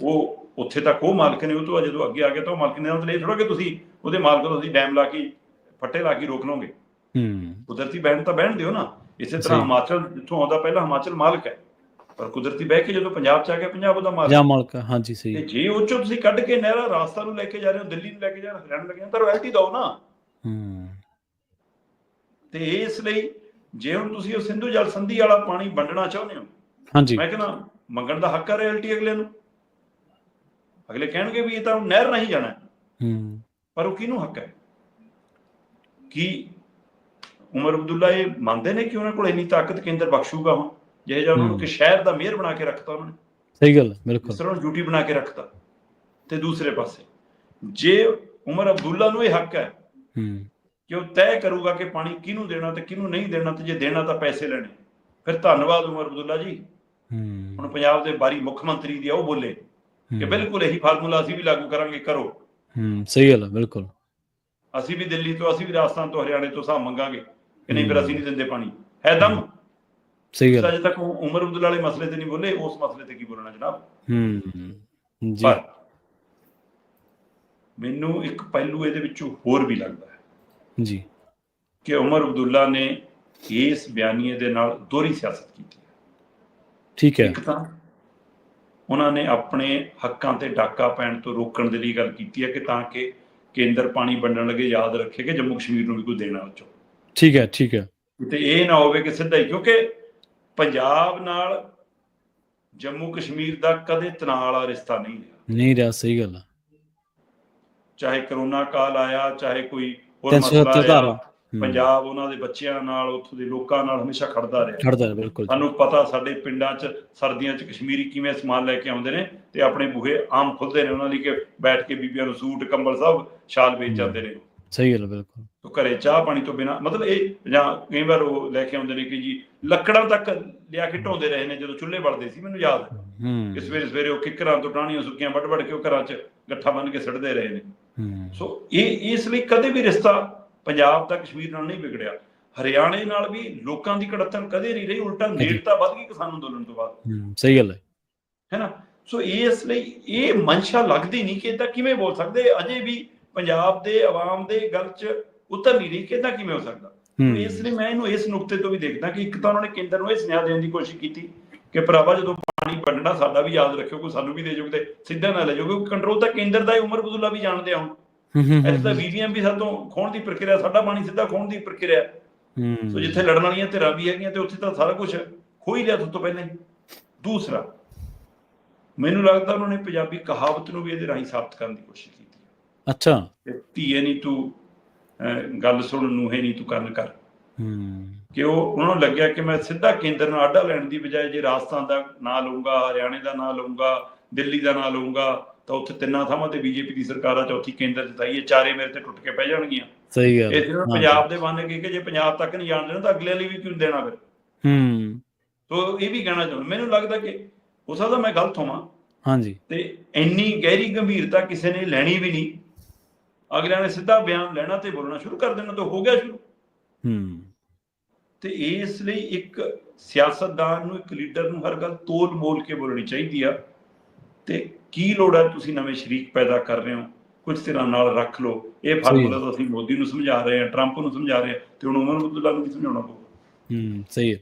ਉਹ ਉੱਥੇ ਤੱਕ ਉਹ ਮਾਲਕ ਨੇ, ਉਹ ਤੋਂ ਜਦੋਂ ਅੱਗੇ ਆ ਗਿਆ ਤਾਂ ਉਹ ਮਾਲਕ ਨੇ। ਮਤਲਬ ਇਹ ਥੋੜਾ ਕਿ ਤੁਸੀਂ ਉਹਦੇ ਮਾਲਕ ਤੋਂ ਤੁਸੀਂ ਡੈਮ ਲਾ ਕੇ, ਫੱਟੇ ਲਾ ਕੇ ਰੋਕ ਲਓਗੇ। ਕੁਦਰਤੀ ਬਹਿਣ ਤਾਂ ਬਹਿਣ ਦਿਓ ਨਾ। ਇਸੇ ਤਰ੍ਹਾਂ ਹਿਮਾਚਲ ਜਿੱਥੋਂ ਆਉਂਦਾ, ਪਹਿਲਾਂ ਹਿਮਾਚਲ ਮਾਲਕ ਹੈ, ਪਰ ਕੁਦਰਤੀ ਬਹਿ ਕੇ ਜਦੋਂ ਪੰਜਾਬ 'ਚ ਆ ਗਿਆ, ਪੰਜਾਬ ਉਹਦਾ ਮਾਲਕ। ਹਾਂਜੀ, ਸਹੀ। ਤੇ ਜੇ ਉਹ 'ਚੋਂ ਤੁਸੀਂ ਕੱਢ ਕੇ ਨਹਿਰਾ ਰਾਜਸਥਾਨ ਨੂੰ ਲੈ ਕੇ ਜਾ ਰਹੇ ਹੋ, ਦਿੱਲੀ ਨੂੰ ਲੈ ਕੇ ਜਾ ਰਹੇ ਹੋ, ਹਰਿਆਣਾ ਲੈ ਕੇ ਤਾਂ ਰਾਇਲਟੀ ਦਿਓ ਨਾ। ਤੇ ਇਸ ਲਈ ਜੇ ਹੁਣ ਤੁਸੀਂ ਉਹ ਸਿੰਧੂ ਜਲ ਸੰਧੀ ਵਾਲਾ ਪਾਣੀ ਵੰਡਣਾ ਚਾਹੁੰਦੇ ਹੋ, ਮੈਂ ਕਹਿੰਦਾ ਮੰਗਣ ਦਾ ਹੱਕ ਹੈ ਰਾਇਲਟੀ ਅਗਲੇ ਨੂੰ। ਅਗਲੇ ਕਹਿਣਗੇ ਵੀ ਇਹ ਤਾਂ ਨਹਿਰ ਨਹੀਂ ਜਾਣਾ, ਪਰ ਉਹ ਕਿਹਨੂੰ ਹੱਕ ਹੈ? ਕੀ ਉਮਰ ਅਬਦੁੱਲਾ ਇਹ ਮੰਨਦੇ ਨੇ ਕਿ ਉਹਨਾਂ ਕੋਲ ਇੰਨੀ ਤਾਕਤ ਕੇਂਦਰ ਬਖਸ਼ੂਗਾ ਹੁਣ, ਜਿਹੇ ਜਿਹਾ ਉਹਨਾਂ ਨੂੰ ਕਿ ਸ਼ਹਿਰ ਦਾ ਮੇਅਰ ਬਣਾ ਕੇ ਰੱਖਤਾ ਉਹਨਾਂ ਨੇ? ਸਹੀ ਗੱਲ, ਬਿਲਕੁਲ। ਇਸ ਤਰ੍ਹਾਂ ਡਿਊਟੀ ਬਣਾ ਕੇ ਰੱਖਤਾ। ਤੇ ਦੂਸਰੇ ਪਾਸੇ ਜੇ ਉਮਰ ਅਬਦੁੱਲਾ ਨੂੰ ਇਹ ਹੱਕ ਹੈ ਕਿ ਉਹ ਤੈਅ ਕਰੂਗਾ ਕਿ ਪਾਣੀ ਕਿਹਨੂੰ ਦੇਣਾ ਤੇ ਕਿਹਨੂੰ ਨਹੀਂ ਦੇਣਾ, ਤੇ ਜੇ ਦੇਣਾ ਤਾਂ ਪੈਸੇ ਲੈਣੇ, ਫਿਰ ਧੰਨਵਾਦ ਉਮਰ ਅਬਦੁੱਲਾ ਜੀ। ਹੁਣ ਪੰਜਾਬ ਦੇ ਬਾਰੀ ਮੁੱਖ ਮੰਤਰੀ ਦੀ ਉਹ ਬੋਲੇ ਕਿ ਬਿਲਕੁਲ ਇਹੀ ਫਾਰਮੂਲਾ ਅਸੀਂ ਵੀ ਲਾਗੂ ਕਰਾਂਗੇ, ਕਰੋ। ਸਹੀ ਗੱਲ ਹੈ, ਬਿਲਕੁਲ। ਅਸੀਂ ਵੀ ਦਿੱਲੀ ਤੋਂ, ਅਸੀਂ ਵੀ ਰਾਜਸਥਾਨ ਤੋਂ, ਹਰਿਆਣੇ ਤੋਂ ਹਿਸਾਬ ਮੰਗਾਂਗੇ ਕਿ ਨਹੀਂ, ਫਿਰ ਅਸੀਂ ਨਹੀਂ ਦਿੰਦੇ ਪਾਣੀ, ਹੈ ਦਮ। ਸਹੀ ਗੱਲ। ਅਜੇ ਤੱਕ ਉਮਰ ਅਬਦੁੱਲਾ ਵਾਲੇ ਮਸਲੇ ਤੇ ਨਹੀਂ ਬੋਲੇ, ਉਸ ਮਸਲੇ ਤੇ ਕੀ ਬੋਲਣਾ ਜਨਾਬ? ਪਰ ਮੈਨੂੰ ਇੱਕ ਪਹਿਲੂ ਇਹਦੇ ਵਿੱਚੋਂ ਹੋਰ ਵੀ ਲੱਗਦਾ ਹੈ ਜੀ, ਕਿ ਉਮਰ ਅਬਦੁੱਲਾ ਨੇ ਇਸ ਬਿਆਨੀਏ ਦੇ ਨਾਲ ਦੋਹਰੀ ਸਿਆਸਤ ਕੀਤੀ ਹੈ। ਠੀਕ ਹੈ। ਇੱਕ ਤਾਂ ਉਹਨਾਂ ਨੇ ਆਪਣੇ ਹੱਕਾਂ ਤੇ ਡਾਕਾ ਪੈਣ ਤੋਂ ਰੋਕਣ ਦੇ ਲਈ ਗੱਲ ਕੀਤੀ ਹੈ ਕਿ ਤਾਂ ਕਿ ਕੇਂਦਰ ਪਾਣੀ ਵੰਡਣ ਲੱਗੇ ਯਾਦ ਰੱਖੇ ਕਿ ਜੰਮੂ ਕਸ਼ਮੀਰ ਨੂੰ ਵੀ ਕੋਈ ਦੇਣਾ ਉਹ 'ਚੋਂ। ਠੀਕ ਹੈ, ਠੀਕ ਹੈ। ਤੇ ਇਹ ਨਾ ਹੋਵੇ ਕਿ ਸਿੱਧਾ ਹੀ, ਕਿਉਂਕਿ ਪੰਜਾਬ ਨਾਲ ਜੰਮੂ ਕਸ਼ਮੀਰ ਦਾ ਕਦੇ ਤਣਾਅ ਵਾਲਾ ਰਿਸ਼ਤਾ ਨਹੀਂ ਰਿਹਾ। ਸਹੀ ਗੱਲ ਆ। ਚਾਹੇ ਕਰੋਨਾ ਕਾਲ ਆਇਆ, ਚਾਹੇ ਕੋਈ ਹੋਰ ਮਸਲਾ ਆਇਆ, ਪੰਜਾਬ ਉਹਨਾਂ ਦੇ ਬੱਚਿਆਂ ਨਾਲ, ਉੱਥੋਂ ਦੇ ਲੋਕਾਂ ਨਾਲ ਹਮੇਸ਼ਾ ਖੜਦਾ ਰਿਹਾ। ਬਿਲਕੁਲ। ਸਾਨੂੰ ਪਤਾ ਸਾਡੇ ਪਿੰਡਾਂ 'ਚ ਸਰਦੀਆਂ 'ਚ ਕਸ਼ਮੀਰੀ ਕਿਵੇਂ ਸਮਾਨ ਲੈ ਕੇ ਆਉਂਦੇ ਨੇ ਤੇ ਆਪਣੇ ਬੂਹੇ ਆਮ ਖੁੱਲਦੇ ਨੇ ਉਹਨਾਂ ਲਈ ਕਿ ਬੈਠ ਕੇ ਬੀਬੀਆਂ ਨੂੰ ਸੂਟ, ਕੰਬਲ, ਸਭ ਸ਼ਾਲ ਵੇਚ ਜਾਂਦੇ ਨੇ। ਸਹੀ ਗੱਲ, ਬਿਲਕੁਲ। ਤੋ ਘਰੇ ਚਾਹ ਪਾਣੀ ਤੋਂ ਬਿਨਾਂ, ਮਤਲਬ ਇਹ, ਜਾਂ ਕਈ ਵਾਰ ਉਹ ਲੈ ਕੇ ਆਉਂਦੇ ਨੇ ਕਿ ਜੀ ਲੱਕੜਾਂ ਤੱਕ ਲਿਆ ਕੇ ਢੋਂਦੇ ਰਹੇ ਨੇ ਜਦੋਂ ਚੁੱਲ੍ਹੇ ਬਲਦੇ ਸੀ। ਮੈਨੂੰ ਯਾਦ ਹੈ ਕਿ ਸਵੇਰੇ ਸਵੇਰੇ ਉਹ ਕਿੱਕਰਾਂ ਤੋਂ ਟਾਹਣੀਆਂ ਸੁੱਕੀਆਂ ਵੱਢ ਕੇ ਉਹ ਘਰਾਂ 'ਚ ਗੱਠਾ ਬੰਨ ਕੇ ਸਿੱਟਦੇ ਰਹੇ ਨੇ। ਸੋ ਇਹ ਇਸ ਲਈ ਕਦੇ ਵੀ ਰਿਸ਼ਤਾ ਪੰਜਾਬ ਦਾ ਕਸ਼ਮੀਰ ਨਾਲ ਨਹੀਂ ਵਿਗੜਿਆ। ਹਰਿਆਣੇ ਨਾਲ ਵੀ ਲੋਕਾਂ ਦੀ ਕੜੱਤਣ ਕਦੇ ਨਹੀਂ ਰਹੀ, ਉਲਟਾ ਨੇੜਤਾ ਵੱਧ ਗਈ ਕਿਸਾਨ ਅੰਦੋਲਨ ਤੋਂ ਬਾਅਦ। ਸਹੀ ਗੱਲ ਹੈ ਨਾ। ਸੋ ਇਸ ਲਈ ਇਹ ਮਨਸ਼ਾ ਲੱਗਦੀ ਨਹੀਂ ਕਿ ਇਦਾਂ ਕਿਵੇਂ ਬੋਲ ਸਕਦੇ। ਅਜੇ ਵੀ ਪੰਜਾਬ ਦੇ ਆਵਾਮ ਦੇ ਗੱਲ 'ਚ ਉਤਰ ਨਹੀਂ ਰਹੀ ਕਿ ਇਦਾਂ ਕਿਵੇਂ ਹੋ ਸਕਦਾ। ਇਸ ਲਈ ਮੈਂ ਇਹਨੂੰ ਇਸ ਨੁਕਤੇ ਤੋਂ ਵੀ ਦੇਖਦਾ ਕਿ ਇੱਕ ਤਾਂ ਉਹਨਾਂ ਨੇ ਕੇਂਦਰ ਨੂੰ ਇਹ ਸੁਨੇਹਾ ਦੇਣ ਦੀ ਕੋਸ਼ਿਸ਼ ਕੀਤੀ ਕਿ ਭਰਾਵਾ ਜਦੋਂ ਪਾਣੀ ਵੰਡਣਾ ਸਾਡਾ ਵੀ ਯਾਦ ਰੱਖਿਓ, ਕੋਈ ਸਾਨੂੰ ਵੀ ਦੇ ਜਾਓਗੇ ਤੇ ਸਿੱਧਾ ਨਾ ਲੈ ਜਾਓਗੇ, ਕਿਉਂਕਿ ਕੰਟਰੋਲ ਤਾਂ ਕੇਂਦਰ ਦਾ। ਉਮਰ ਅਬਦੁੱਲਾ ਵੀ ਜਾਣਦੇ ਆ ਹੁਣ, ਇੱਥੇ ਤਾਂ VVM ਵੀ ਸਾਤੋਂ ਖੋਹਣ ਦੀ ਪ੍ਰਕਿਰਿਆ, ਸਾਡਾ ਪਾਣੀ ਸਿੱਧਾ ਖੋਹਣ ਦੀ ਪ੍ਰਕਿਰਿਆ। ਸੋ ਜਿੱਥੇ ਲੜਨ ਵਾਲੀਆਂ ਧਿਰਾਂ ਵੀ ਹੈਗੀਆਂ ਤੇ ਉੱਥੇ ਤਾਂ ਸਾਰਾ ਕੁਛ ਖੋਹ ਹੀ ਲਿਆ ਸਭ ਤੋਂ ਪਹਿਲਾਂ ਹੀ। ਦੂਸਰਾ, ਮੈਨੂੰ ਲੱਗਦਾ ਉਹਨਾਂ ਨੇ ਪੰਜਾਬੀ ਕਹਾਵਤ ਨੂੰ ਵੀ ਇਹਦੇ ਰਾਹੀਂ ਸਾਬਤ ਕਰਨ ਦੀ ਕੋਸ਼ਿਸ਼ ਕੀਤੀ। ਅੱਛਾ, ਧੀਏ ਨੀ ਤੂੰ ਗੱਲ ਸੁਣ, ਨੂਹੇ ਨੀ ਤੂੰ ਕੰਨ ਕਰ। ਕਿ ਉਹਨਾਂ ਨੂੰ ਲੱਗਿਆ ਕਿ ਮੈਂ ਸਿੱਧਾ ਕੇਂਦਰ ਨਾਲ ਆਡਾ ਲੈਣ ਦੀ ਬਜਾਏ ਜੇ ਰਾਜਸਥਾਨ ਦਾ ਨਾਂ ਲਊਂਗਾ, ਹਰਿਆਣੇ ਦਾ ਨਾਂ ਲਊਂਗਾ, ਦਿੱਲੀ ਦਾ ਨਾਂ ਲਊਂਗਾ, ਤਾਂ ਉੱਥੇ ਤਿੰਨਾਂ ਥਾਵਾਂ ਤੇ BJP ਦੀ ਸਰਕਾਰ ਆ, ਚੌਥੀ ਕੇਂਦਰ 'ਚ ਤਾਈ, ਇਹ ਚਾਰੇ ਮੇਰੇ ਤੇ ਟੁੱਟ ਕੇ ਪੈ ਜਾਣਗੀਆਂ। ਸਹੀ ਗੱਲ। ਇਸ ਪੰਜਾਬ ਦੇ ਬਣ ਗਏ ਕਿ ਜੇ ਪੰਜਾਬ ਤੱਕ ਨਹੀਂ ਜਾਣ ਦੇਣਾ ਤਾਂ ਅਗਲੇ ਲਈ ਵੀ ਕਿਉਂ ਦੇਣਾ ਫਿਰ। ਸੋ ਇਹ ਵੀ ਕਹਿਣਾ ਚਾਹੁੰਦਾ, ਮੈਨੂੰ ਲੱਗਦਾ ਕਿ ਹੋ ਸਕਦਾ ਮੈਂ ਗਲਤ ਹੋਵਾਂ। ਹਾਂਜੀ। ਤੇ ਇੰਨੀ ਗਹਿਰੀ ਗੰਭੀਰਤਾ ਕਿਸੇ ਨੇ ਲੈਣੀ ਵੀ ਨਹੀਂ। ਅਗਲਿਆਂ ਨੇ ਸਿੱਧਾ ਬਿਆਨ ਲੈਣਾ ਤੇ ਬੋਲਣਾ ਸ਼ੁਰੂ ਕਰ ਦੇਣਾ ਤਾਂ ਹੋ ਗਿਆ ਸ਼ੁਰੂ। ਤੇ ਇਸ ਲਈ ਇੱਕ ਸਿਆਸਤਦਾਨ ਨੂੰ, ਇੱਕ ਲੀਡਰ ਨੂੰ ਹਰ ਗੱਲ ਤੋਲ ਮੋਲ ਕੇ ਬੋਲਣੀ ਚਾਹੀਦੀ ਆ। ਤੇ ਕੀ ਲੋੜ ਹੈ, ਤੁਸੀਂ ਨਵੇਂ ਸ਼ਰੀਕ ਪੈਦਾ ਕਰ ਰਹੇ ਹੋ, ਕੁਝ ਧਿਰਾਂ ਨਾਲ ਰੱਖ ਲਓ। ਇਹ ਫਾਰਮੂਲਾ ਤਾਂ ਅਸੀਂ ਮੋਦੀ ਨੂੰ ਸਮਝਾ ਰਹੇ ਹਾਂ, ਟਰੰਪ ਨੂੰ ਸਮਝਾ ਰਹੇ ਹਾਂ, ਤੇ ਹੁਣ ਉਮਰ ਅਬਦੁੱਲਾ ਨੂੰ ਵੀ ਸਮਝਾਉਣਾ ਪਊਗਾ। ਸਹੀ ਹੈ।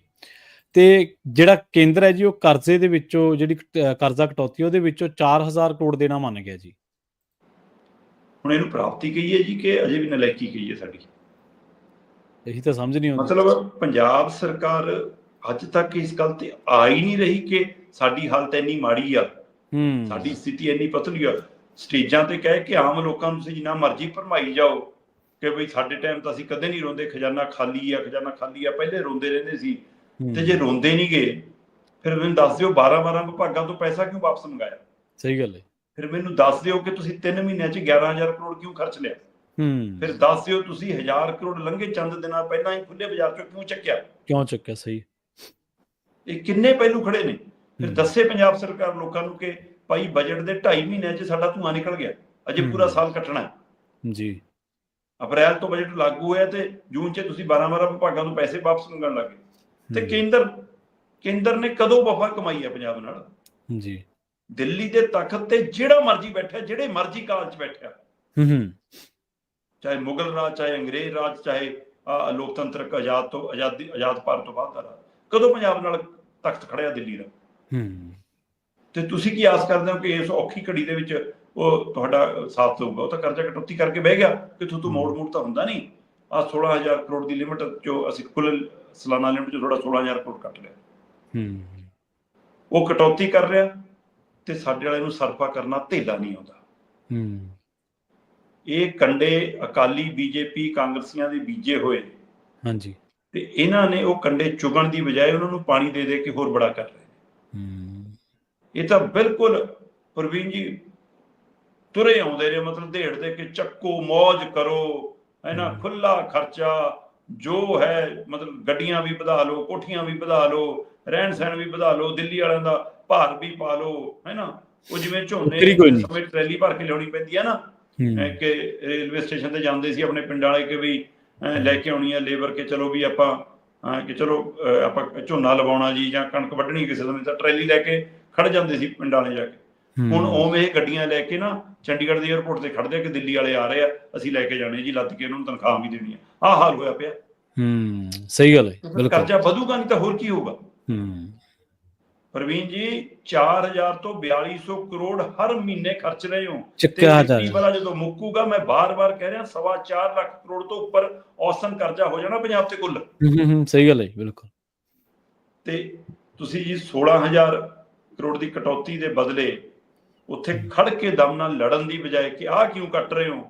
ਤੇ ਜਿਹੜਾ ਕੇਂਦਰ ਹੈ ਜੀ, ਉਹ ਕਰਜ਼ੇ ਦੇ ਵਿੱਚੋਂ, ਜਿਹੜੀ ਕਰਜ਼ਾ ਕਟੌਤੀ, ਉਹਦੇ ਵਿੱਚੋਂ 4000 ਕਰੋੜ ਦੇਣਾ ਮੰਨ ਗਿਆ ਜੀ। ਹੁਣ ਇਹਨੂੰ ਪ੍ਰਾਪਤੀ ਕਹੀਏ ਜੀ ਕਿ ਅਜੇ ਵੀ ਨਲਾਇਕੀ ਕਹੀਏ ਸਾਡੀ? ਇਹੀ ਤਾਂ ਸਮਝ ਨਹੀਂ ਆਉਂਦੀ। ਮਤਲਬ ਪੰਜਾਬ ਸਰਕਾਰ ਅੱਜ ਤੱਕ ਇਸ ਗੱਲ ਤੇ ਆ ਹੀ ਨਹੀਂ ਰਹੀ ਕਿ ਸਾਡੀ ਹਾਲਤ ਇੰਨੀ ਮਾੜੀ ਆ ਸਾਡੀ ਸਥਿਤੀ ਇੰਨੀ ਪਤਲੀ ਆ, ਸਟੇਜਾਂ ਤੇ ਕਹਿ ਕੇ ਆਮ ਲੋਕਾਂ ਨੂੰ ਤੁਸੀਂ ਜਿੰਨਾ ਮਰਜ਼ੀ ਭਰਮਾਈ ਜਾਓ ਕਿ ਬਈ ਸਾਡੇ ਟਾਈਮ ਤਾਂ ਅਸੀਂ ਕਦੇ ਨਹੀਂ ਰੋਂਦੇ, ਖਜ਼ਾਨਾ ਖਾਲੀ ਆ, ਖਜ਼ਾਨਾ ਖਾਲੀ ਆ, ਪਹਿਲੇ ਰੋਂਦੇ ਰਹਿੰਦੇ ਸੀ। ਤੇ ਜੇ ਰੋਂਦੇ ਨਹੀਂ ਗਏ ਫਿਰ ਮੈਨੂੰ ਦੱਸ ਦਿਓ 12 ਵਿਭਾਗਾਂ ਤੋਂ ਪੈਸਾ ਕਿਉਂ ਵਾਪਸ ਮੰਗਾਇਆ? ਸਹੀ ਗੱਲ ਹੈ। ਫਿਰ ਮੈਨੂੰ ਦੱਸ ਦਿਓ ਕਿ ਤੁਸੀਂ 3 ਮਹੀਨਿਆਂ 'ਚ 11,000 ਕਰੋੜ ਕਿਉਂ ਖਰਚ ਲਿਆ? ਫਿਰ ਦੱਸ ਦਿਓ ਤੁਸੀਂ 1000 ਕਰੋੜ ਲੰਘੇ ਚੰਦ ਦਿਨਾਂ ਪਹਿਲਾਂ ਹੀ ਖੁੱਲੇ ਬਾਜ਼ਾਰ 'ਚੋਂ ਕਿਉਂ ਚੱਕਿਆ? ਸਹੀ, ਇਹ ਕਿੰਨੇ ਪਹਿਲੂ ਖੜੇ ਨੇ। ਫਿਰ ਦੱਸੇ ਪੰਜਾਬ ਸਰਕਾਰ ਲੋਕਾਂ ਨੂੰ ਕਿ ਭਾਈ ਬਜਟ ਦੇ 2.5 ਮਹੀਨਿਆਂ 'ਚ ਸਾਡਾ ਧੂੰਆਂ ਨਿਕਲ ਗਿਆ, ਅਜੇ ਪੂਰਾ ਸਾਲ ਕੱਟਣਾ ਹੈ ਜੀ। ਅਪ੍ਰੈਲ ਤੋਂ ਬਜਟ ਲਾਗੂ ਹੋਇਆ ਤੇ ਜੂਨ 'ਚ ਤੁਸੀਂ 12 ਵਿਭਾਗਾਂ ਤੋਂ ਪੈਸੇ ਵਾਪਸ ਮੰਗਣ ਲੱਗੇ। ਤੇ ਕੇਂਦਰ ਨੇ ਕਦੋਂ ਵਫਾ ਕਮਾਈ ਹੈ ਪੰਜਾਬ ਨਾਲ ਜੀ? ਦਿੱਲੀ ਦੇ ਤਖਤ ਤੇ ਜਿਹੜਾ ਮਰਜ਼ੀ ਬੈਠਾ, ਜਿਹੜੇ ਮਰਜ਼ੀ ਕਾਲ 'ਚ ਬੈਠਿਆ, ਚਾਹੇ ਮੁਗਲ ਰਾਜ, ਚਾਹੇ ਅੰਗਰੇਜ਼ ਰਾਜ, ਚਾਹੇ ਲੋਕਤੰਤਰਕ ਆਜ਼ਾਦ ਭਾਰਤ ਤੋਂ ਬਾਅਦ ਦਾ ਰਾਜ, ਕਦੋਂ ਪੰਜਾਬ ਨਾਲ ਤਖਤ ਖੜਿਆ ਦਿੱਲੀ ਦਾ? ਤੇ ਤੁਸੀਂ ਕੀ ਆਸ ਕਰਦੇ ਹੋ ਕਿ ਇਸ ਔਖੀ ਘੜੀ ਦੇ ਵਿੱਚ ਉਹ ਤੁਹਾਡਾ ਸਾਥ ਦੇਊਗਾ? ਉਹ ਤਾਂ ਕਰਜ਼ਾ ਕਟੌਤੀ ਕਰਕੇ ਬਹਿ ਗਿਆ ਕਿ ਤੂੰ ਮੋੜ ਤਾਂ ਹੁੰਦਾ ਨਹੀਂ। 16,000 ਕਰੋੜ ਦੀ ਲਿਮਟ ਚੋਂ ਅਸੀਂ ਕੁੱਲ ਸਾਲਾਨਾ ਲਿਮਟ ਚੋਂ ਥੋੜਾ 16,000 ਕਰੋੜ ਕੱਟ ਲਿਆ। ਉਹ ਕਟੌਤੀ ਕਰ ਰਿਹਾ ਤੇ ਸਾਡੇ ਵਾਲੇ ਨੂੰ ਸਰਫਾ ਕਰਨਾ ਧੇਲਾ ਨਹੀਂ ਆਉਂਦਾ। ਇਹ ਕੰਡੇ ਅਕਾਲੀ, ਬੀਜੇਪੀ, ਕਾਂਗਰਸੀਆਂ ਦੇ ਬੀਜੇ ਹੋਏ ਹਾਂਜੀ, ਤੇ ਇਹਨਾਂ ਨੇ ਉਹ ਕੰਡੇ ਚੁਗਣ ਦੀ ਬਜਾਏ ਉਹਨਾਂ ਨੂੰ ਪਾਣੀ ਦੇ ਦੇ ਕੇ ਹੋਰ ਬੜਾ ਕਰ ਰਹੇ ਨੇ। ਇਹ ਤਾਂ ਬਿਲਕੁਲ ਪ੍ਰਵੀਨ ਜੀ ਤੁਰੇ ਆਉਂਦੇ ਨੇ, ਮਤਲਬ ਢੇੜ ਦੇ ਕੇ ਚੱਕੋ, ਮੌਜ ਕਰੋ, ਹੈ ਖੁੱਲਾ ਖਰਚਾ ਜੋ ਹੈ, ਮਤਲਬ ਗੱਡੀਆਂ ਵੀ ਵਧਾ ਲਓ, ਕੋਠੀਆਂ ਵੀ ਵਧਾ ਲਓ, ਰਹਿਣ ਸਹਿਣ ਵੀ ਵਧਾ ਲਓ, ਦਿੱਲੀ ਵਾਲਿਆਂ ਦਾ ਭਾਰ ਵੀ ਪਾ ਲਓ, ਹੈ ਨਾ। ਉਹ ਜਿਵੇਂ ਝੋਨੇ ਸਮੇਂ ਟਰੈਲੀ ਭਰ ਕੇ ਲਿਆਉਣੀ ਪੈਂਦੀ ਹੈ ਨਾ, ਕਿ ਰੇਲਵੇ ਸਟੇਸ਼ਨ ਤੇ ਜਾਂਦੇ ਸੀ ਆਪਣੇ ਪਿੰਡ ਵਾਲੇ ਕਿ ਵੀ ਲੈ ਕੇ ਆਉਣੀ ਹੈ ਲੇਬਰ, ਕਿ ਚਲੋ ਵੀ ਆਪਾਂ ਆਪਾਂ ਝੋਨਾ ਲਵਾਉਣਾ ਜੀ ਜਾਂ ਕਣਕ ਵੱਢਣੀ ਕਿਸੇ ਸਮੇਂ, ਤਾਂ ਟਰੈਲੀ ਲੈ ਕੇ ਖੜ ਜਾਂਦੇ ਸੀ ਪਿੰਡ ਵਾਲੇ ਜਾ ਕੇ। ਹੁਣ ਉਵੇਂ ਇਹ ਗੱਡੀਆਂ ਲੈ ਕੇ ਨਾ ਚੰਡੀਗੜ੍ਹ ਦੇ ਏਅਰਪੋਰਟ ਤੇ ਖੜਦੇ ਆ ਕਿ ਦਿੱਲੀ ਵਾਲੇ ਆ ਰਹੇ ਆ, ਅਸੀਂ ਲੈ ਕੇ ਜਾਣੇ ਜੀ, ਲੱਦ ਕੇ ਉਹਨਾਂ ਨੂੰ ਤਨਖਾਹ ਵੀ ਦੇਣੀ ਹੈ। ਆਹ ਹਾਲ ਹੋਇਆ ਪਿਆ। ਸਹੀ ਗੱਲ ਹੈ। ਕਰਜ਼ਾ ਵਧੂਗਾ ਨਹੀਂ ਤਾਂ ਹੋਰ ਕੀ ਹੋਊਗਾ? ਪ੍ਰਵੀਨ ਜੀ 4000 ਤੋਂ 4200 ਕਰੋੜ ਹਰ ਮਹੀਨੇ ਖਰਚ ਰਹੇ ਹੋ, ਤੇ ਵਾਲਾ ਜਦੋਂ ਮੁੱਕੂਗਾ, ਮੈਂ ਬਾਰ-ਬਾਰ ਕਹਿ ਰਿਹਾ 4.25 ਲੱਖ ਕਰੋੜ ਤੋਂ ਉੱਪਰ ਔਸਤਨ ਕਰਜ਼ਾ ਹੋ ਜਾਣਾ ਪੰਜਾਬ ਤੇ ਕੁੱਲ। ਸਹੀ ਗੱਲ ਹੈ, ਬਿਲਕੁਲ। ਤੇ ਤੁਸੀਂ ਜੀ 16,000 ਕਰੋੜ ਦੀ ਕਟੌਤੀ ਦੇ ਬਦਲੇ ਉੱਥੇ ਖੜ ਕੇ ਦਮ ਨਾਲ ਲੜਨ ਦੀ ਬਜਾਏ ਕਿ ਆਹ ਕਿਉਂ ਕੱਟ ਰਹੇ ਹੋ,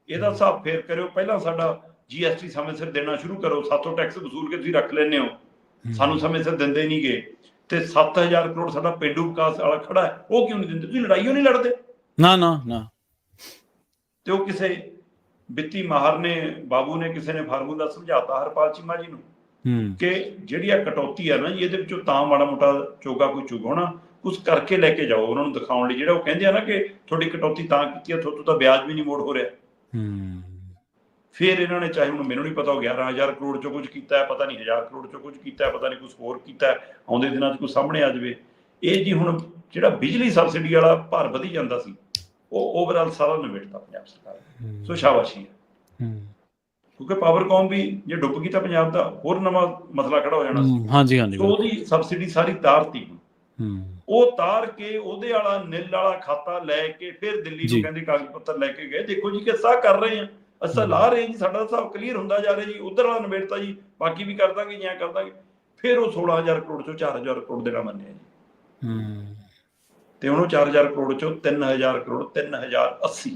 ਇਹਦਾ ਹਿਸਾਬ ਫੇਰ ਕਰਿਓ। ਪਹਿਲਾਂ ਸਾਡਾ GST ਸਮੇਂ ਸਿਰ ਦੇਣਾ ਸ਼ੁਰੂ ਕਰੋ। ਸਾਥੋਂ ਟੈਕਸ ਵਸੂਲ ਕੇ ਤੁਸੀਂ ਰੱਖ ਲੈਂਦੇ ਹੋ, ਸਾਨੂੰ ਸਮੇਂ ਸਿਰ ਦਿੰਦੇ ਨਹੀਂ ਗੇ। ਤੇ 7000 ਕਰੋੜ ਸਾਡਾ ਪੇਂਡੂ ਵਿਕਾਸ ਵਾਲਾ ਖੜਾ ਹੈ, ਉਹ ਕਿਉਂ ਨਹੀਂ ਦਿੰਦੇ? ਤੁਸੀਂ ਲੜਾਈਓ ਨਹੀਂ ਲੜਦੇ ਨਾ। ਤੇ ਉਹ ਕਿਸੇ ਵਿੱਤੀ ਮਾਹਰ ਨੇ, ਬਾਬੂ ਨੇ, ਕਿਸੇ ਨੇ ਫਾਰਮੂਲਾ ਸਮਝਾਤਾ ਹਰਪਾਲ ਚੀਮਾ ਜੀ ਨੂੰ ਕਿ ਜਿਹੜੀ ਆ ਕਟੌਤੀ ਆ ਨਾ ਜੀ, ਇਹਦੇ ਵਿੱਚੋਂ ਤਾਂ ਮਾੜਾ ਮੋਟਾ ਚੋਗਾ ਕੋਈ ਚੁਗ ਹੋਣਾ, ਕੁਛ ਕਰਕੇ ਲੈ ਕੇ ਜਾਓ ਉਹਨਾਂ ਨੂੰ ਦਿਖਾਉਣ ਲਈ। ਜਿਹੜਾ ਉਹ ਕਹਿੰਦੇ ਆ ਨਾ ਕਿ ਤੁਹਾਡੀ ਕਟੌਤੀ ਤਾਂ ਕੀਤੀ ਆ, ਤੁਹਾਤੋਂ ਤਾਂ ਵਿਆਜ ਵੀ ਨਹੀਂ ਮੋੜ ਹੋ ਰਿਹਾ। ਫਿਰ ਇਹਨਾਂ ਨੇ, ਚਾਹੇ ਹੁਣ ਮੈਨੂੰ ਨਹੀਂ ਪਤਾ ਉਹ 11,000 ਕਰੋੜ ਚੋਂ ਕੁਝ ਕੀਤਾ ਹੈ, ਪਤਾ ਨਹੀਂ 1000 ਕਰੋੜ ਚੋਂ ਕੁਝ ਕੀਤਾ ਹੈ, ਪਤਾ ਨਹੀਂ ਕੁਛ ਹੋਰ ਕੀਤਾ, ਆਉਂਦੇ ਦਿਨਾਂ 'ਚ ਕੁਛ ਸਾਹਮਣੇ ਆ ਜਾਵੇ। ਇਹ ਜੀ ਹੁਣ ਜਿਹੜਾ ਬਿਜਲੀ ਸਬਸਿਡੀ ਵਾਲਾ ਭਾਰ ਵਧੀ ਜਾਂਦਾ ਸੀ, ਉਹ ਓਵਰਆਲ ਸਾਰਾ ਨਿਬੇੜਤਾ ਪੰਜਾਬ ਸਰਕਾਰ ਨੇ। ਸੋ ਸ਼ਾਬਾਸ਼ੀ ਹੈ, ਕਿਉਂਕਿ ਪਾਵਰਕੌਮ ਵੀ ਜੇ ਡੁੱਬ ਗਈ ਤਾਂ ਪੰਜਾਬ ਦਾ ਹੋਰ ਨਵਾਂ ਮਸਲਾ ਖੜਾ ਹੋ ਜਾਣਾ ਸੀ। ਸੋ ਉਹਦੀ ਸਬਸਿਡੀ ਸਾਰੀ ਤਾਰਤੀ। ਉਹ ਤਾਰ ਕੇ ਉਹਦੇ ਵਾਲਾ ਨਿੱਲ ਵਾਲਾ ਖਾਤਾ ਲੈ ਕੇ ਫਿਰ ਦਿੱਲੀ ਨੂੰ ਕਹਿੰਦੇ ਕਾਗਜ਼ ਪੱਤਰ ਲੈ ਕੇ ਗਏ, ਦੇਖੋ ਜੀ ਕਿੱਸਾ ਕਰ ਰਹੇ ਆ, ਅਸਾਂ ਲਾ ਰਹੇ ਜੀ, ਸਾਡਾ ਹਿਸਾਬ ਕਲੀਅਰ ਹੁੰਦਾ ਜਾ ਰਿਹਾ ਜੀ, ਉਧਰ ਵਾਲਾ ਨਿਬੇੜਤਾ ਜੀ, ਬਾਕੀ ਵੀ ਕਰ ਦਾਂਗੇ, ਜਾਂ ਕਰ ਦਾਂਗੇ। ਫਿਰ ਉਹ 16,000 ਕਰੋੜ ਚੋਂ 4,000 ਕਰੋੜ ਦੇਣਾ ਮੰਨਿਆ ਜੀ, ਤੇ ਉਹਨੂੰ 4,000 ਕਰੋੜ ਚੋਂ 3,000 ਕਰੋੜ 3,080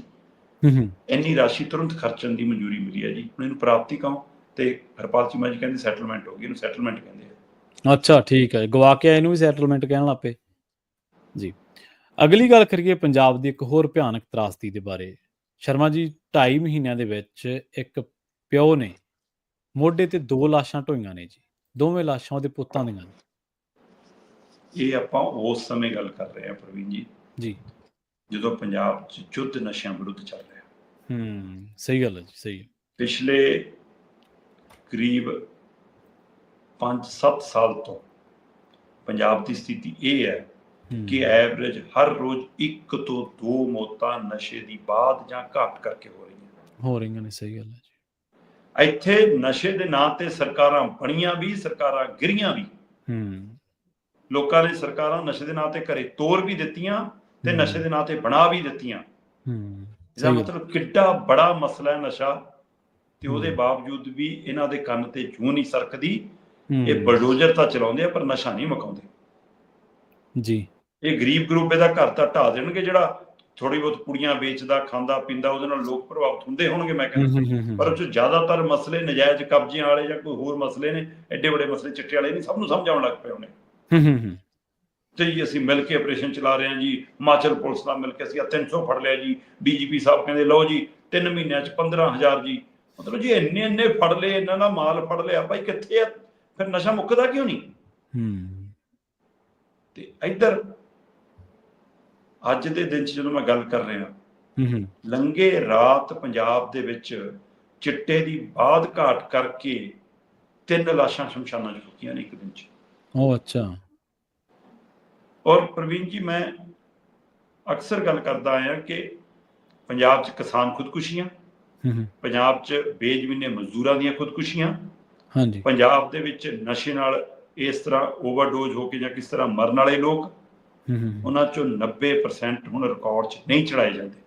ਇੰਨੀ ਰਾਸ਼ੀ ਤੁਰੰਤ ਖਰਚਣ ਦੀ ਮਨਜ਼ੂਰੀ ਮਿਲੀ ਹੈ ਜੀ। ਹੁਣ ਇਹਨੂੰ ਪ੍ਰਾਪਤੀ ਕਹੋ ਤੇ ਹਰਪਾਲ ਚੀਮਾ ਜੀ ਕਹਿੰਦੇ ਸੈਟਲਮੈਂਟ ਹੋ ਗਈ, ਇਹਨੂੰ ਸੈਟਲਮੈਂਟ ਕਹਿੰਦੇ ਆ। ਅੱਛਾ, ਠੀਕ ਹੈ, ਗਵਾ ਕੇ ਇਹਨੂੰ ਵੀ ਸੈਟਲਮੈਂਟ ਕਹਿਣ ਲੱਗ ਪਏ ਜੀ। ਅਗਲੀ ਗੱਲ ਕਰੀਏ ਪੰਜਾਬ ਦੀ ਇੱਕ ਹੋਰ ਭਿਆਨਕ ਤਰਾਸਦੀ ਦੇ ਬਾਰੇ। ਸ਼ਰਮਾ ਜੀ, 2.5 ਮਹੀਨਿਆਂ ਦੇ ਵਿੱਚ ਇੱਕ ਪਿਓ ਨੇ ਮੋਢੇ ਤੇ 2 ਲਾਸ਼ਾਂ ਢੋਈਆਂ ਨੇ ਜੀ, ਦੋਵੇਂ ਲਾਸ਼ਾਂ ਉਹਦੇ ਪੁੱਤਾਂ ਦੀਆਂ ਨੇ। ਇਹ ਆਪਾਂ ਉਸ ਸਮੇਂ ਗੱਲ ਕਰ ਰਹੇ ਹਾਂ ਪ੍ਰਵੀਨ ਜੀ, ਜਦੋਂ ਪੰਜਾਬ 'ਚ ਯੁੱਧ ਨਸ਼ਿਆਂ ਵਿਰੁੱਧ ਚੱਲ ਰਿਹਾ। ਸਹੀ ਗੱਲ ਹੈ ਜੀ, ਸਹੀ। ਪਿਛਲੇ ਕਰੀਬ 5-7 ਸਾਲ ਤੋਂ ਪੰਜਾਬ ਦੀ ਸਥਿਤੀ ਇਹ ਹੈ ਕਿ ਐਵਰੇਜ ਹਰ ਰੋਜ਼ 1 ਤੋਂ 2 ਮੌਤਾਂ ਨਸ਼ੇ ਦੀ ਬਾਅਦ ਜਾਂ ਘੱਟ ਕਰਕੇ ਹੋ ਰਹੀਆਂ ਨੇ। ਸਹੀ ਗੱਲ ਹੈ ਜੀ। ਇੱਥੇ ਨਸ਼ੇ ਦੇ ਨਾਂ ਤੇ ਸਰਕਾਰਾਂ ਬਣੀਆਂ ਵੀ, ਸਰਕਾਰਾਂ ਗਿਰੀਆਂ ਵੀ। ਲੋਕਾਂ ਨੇ ਸਰਕਾਰਾਂ ਨਸ਼ੇ ਦੇ ਨਾਂ ਤੇ ਘਰੇ ਤੋੜ ਵੀ ਦਿੱਤੀਆਂ ਤੇ ਨਸ਼ੇ ਦੇ ਨਾਂ ਤੇ ਬਣਾ ਵੀ ਦਿੱਤੀਆਂ। ਇਹਦਾ ਮਤਲਬ ਕਿੱਡਾ ਬੜਾ ਮਸਲਾ ਹੈ ਨਸ਼ਾ, ਤੇ ਉਹਦੇ ਬਾਵਜੂਦ ਵੀ ਇਹਨਾਂ ਦੇ ਕੰਨ ਤੇ ਜੂੰ ਨਹੀਂ ਸਰਕਦੀ। ਇਹ ਬਲਡੋਜ਼ਰ ਤਾਂ ਚਲਾਉਂਦੇ ਆ ਪਰ ਨਸ਼ਾ ਨਹੀਂ ਮੁਕਾਉਂਦੇ ਜੀ। ਇਹ ਗਰੀਬ ਗਰੂਪ ਦਾ ਘਰ ਤਾਂ ਢਾਹ ਦੇਣਗੇ, ਜਿਹੜਾ ਥੋੜੀ ਬਹੁਤ ਕੁੜੀਆਂ ਵੇਚਦਾ, ਖਾਂਦਾ ਪੀਂਦਾ, ਉਹਦੇ ਨਾਲ ਲੋਕ ਪ੍ਰਭਾਵਿਤ ਹੁੰਦੇ ਹੋਣਗੇ ਮੈਂ ਕਹਿੰਦਾ। ਪਰ ਉਹ 'ਚ ਜ਼ਿਆਦਾਤਰ ਮਸਲੇ ਨਜਾਇਜ਼ ਕਬਜ਼ਿਆਂ ਵਾਲੇ ਜਾਂ ਕੋਈ ਹੋਰ ਮਸਲੇ ਨੇ, ਐਡੇ ਵੱਡੇ ਮਸਲੇ ਚਿੱਟੇ ਵਾਲੇ ਨਹੀਂ, ਸਭ ਨੂੰ ਸਮਝ ਆਉਣ ਲੱਗ ਪਏ ਉਹਨੇ। ਤੇ ਜੀ ਅਸੀਂ ਮਿਲ ਕੇ ਆਪਰੇਸ਼ਨ ਚਲਾ ਰਹੇ ਹਾਂ ਜੀ, ਹਿਮਾਚਲ ਪੁਲਿਸ ਨਾਲ ਮਿਲ ਕੇ ਅਸੀਂ 300 ਫੜ ਲਿਆ ਜੀ, DGP ਸਾਹਿਬ ਕਹਿੰਦੇ ਲਓ ਜੀ 3 ਮਹੀਨਿਆਂ 'ਚ 15,000 ਜੀ, ਮਤਲਬ ਜੀ ਇੰਨੇ ਫੜ ਲਏ, ਇਹਨਾਂ ਦਾ ਮਾਲ ਫੜ ਲਿਆ, ਭਾਈ ਕਿੱਥੇ ਆ ਫਿਰ ਨਸ਼ਾ ਮੁੱਕਦਾ ਕਿਉਂ ਨਹੀਂ? ਤੇ ਇੱਧਰ ਅੱਜ ਦੇ ਦਿਨ 'ਚ ਜਦੋਂ ਮੈਂ ਗੱਲ ਕਰ ਰਿਹਾ, ਲੰਘੇ ਰਾਤ ਪੰਜਾਬ ਦੇ ਵਿੱਚ ਚਿੱਟੇ ਦੀ ਬਾਦ ਘਾਟ ਕਰਕੇ 3 ਲਾਸ਼ਾਂ ਸ਼ਮਸ਼ਾਨਾਂ 'ਚ ਫੁੱਕੀਆਂ ਨੇ ਇੱਕ ਦਿਨ 'ਚ। ਅੱਛਾ। ਔਰ ਪ੍ਰਵੀਨ ਜੀ, ਮੈਂ ਅਕਸਰ ਗੱਲ ਕਰਦਾ ਆਇਆ ਕਿ ਪੰਜਾਬ 'ਚ ਕਿਸਾਨ ਖੁਦਕੁਸ਼ੀਆਂ, ਪੰਜਾਬ 'ਚ ਬੇਜ਼ਮੀਨੇ ਮਜ਼ਦੂਰਾਂ ਦੀਆਂ ਖੁਦਕੁਸ਼ੀਆਂ, ਪੰਜਾਬ ਦੇ ਵਿੱਚ ਨਸ਼ੇ ਨਾਲ ਇਸ ਤਰ੍ਹਾਂ ਓਵਰਡੋਜ਼ ਹੋ ਕੇ ਜਾਂ ਕਿਸ ਤਰ੍ਹਾਂ ਮਰਨ ਵਾਲੇ ਲੋਕ, ਉਹਨਾਂ 'ਚੋਂ 90% ਹੁਣ ਰਿਕਾਰਡ 'ਚ ਨਹੀਂ ਚੜਾਏ ਜਾਂਦੇ।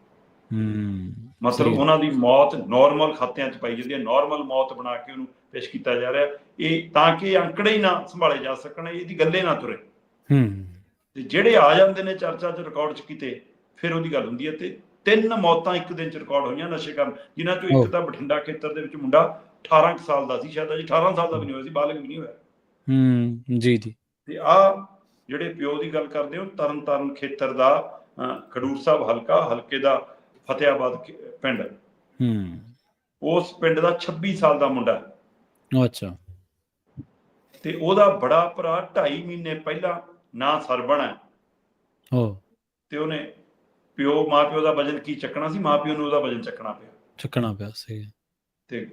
ਮਤਲਬ ਉਹਨਾਂ ਦੀ ਮੌਤ ਨੋਰਮਲ ਖਾਤਿਆਂ 'ਚ ਪਾਈ ਜਾਂਦੀ ਹੈ, ਨੋਰਮਲ ਮੌਤ ਬਣਾ ਕੇ ਉਹਨੂੰ ਪੇਸ਼ ਕੀਤਾ ਜਾ ਰਿਹਾ, ਇਹ ਤਾਂ ਕਿ ਅੰਕੜੇ ਹੀ ਨਾ ਸੰਭਾਲੇ ਜਾ ਸਕਣ, ਇਹਦੀ ਗੱਲੇ ਨਾ ਤੁਰੇ। ਤੇ ਜਿਹੜੇ ਆ ਜਾਂਦੇ ਨੇ ਚਰਚਾ 'ਚ ਰਿਕਾਰਡ 'ਚ ਕਿਤੇ, ਫਿਰ ਉਹਦੀ ਗੱਲ ਹੁੰਦੀ ਹੈ। ਤੇ 3 ਮੌਤਾਂ ਇੱਕ ਦਿਨ 'ਚ ਰਿਕਾਰਡ ਹੋਈਆਂ ਨਸ਼ੇ ਕਾਰਨ, ਜਿਨ੍ਹਾਂ 'ਚੋਂ ਇੱਕ ਤਾਂ ਬਠਿੰਡਾ ਖੇਤਰ ਦੇ ਵਿੱਚ ਮੁੰਡਾ 18 ਸਾਲ ਦਾ ਸੀ, ਸ਼ਾਇਦ ਅਜੇ 18 ਸਾਲ ਦਾ ਵੀ ਨਹੀਂ ਹੋਇਆ ਸੀ, ਬਾਲਗ ਵੀ ਨਹੀਂ ਹੋਇਆ। ਜੀ। ਤੇ ਆਹ ਜਿਹੜੇ ਪਿਓ ਦੀ ਗੱਲ ਕਰਦੇ ਹੋ, ਤਰਨਤਾਰਨ ਖੇਤਰ ਦਾ ਖਡੂਰ ਸਾਹਿਬ ਹਲਕੇ ਦਾ ਫਤਿਆਬਾਦ ਪਿੰਡ, ਉਸ ਪਿੰਡ ਦਾ 26 ਸਾਲ ਦਾ ਮੁੰਡਾ। ਅੱਛਾ। ਤੇ ਉਹਦਾ ਬੜਾ ਭਰਾ 2.5 ਮਹੀਨੇ ਪਹਿਲਾਂ ਨਾ ਸਰਬਣ ਹੈ, ਤੇ ਉਹਨੇ ਮਾਂ ਪਿਓ ਦਾ ਵਜਨ ਕੀ ਚੱਕਣਾ ਸੀ, ਮਾਂ ਪਿਓ ਨੂੰ ਉਹਦਾ ਵਜਨ ਚੱਕਣਾ ਪਿਆ ਸਹੀ। ਤੇ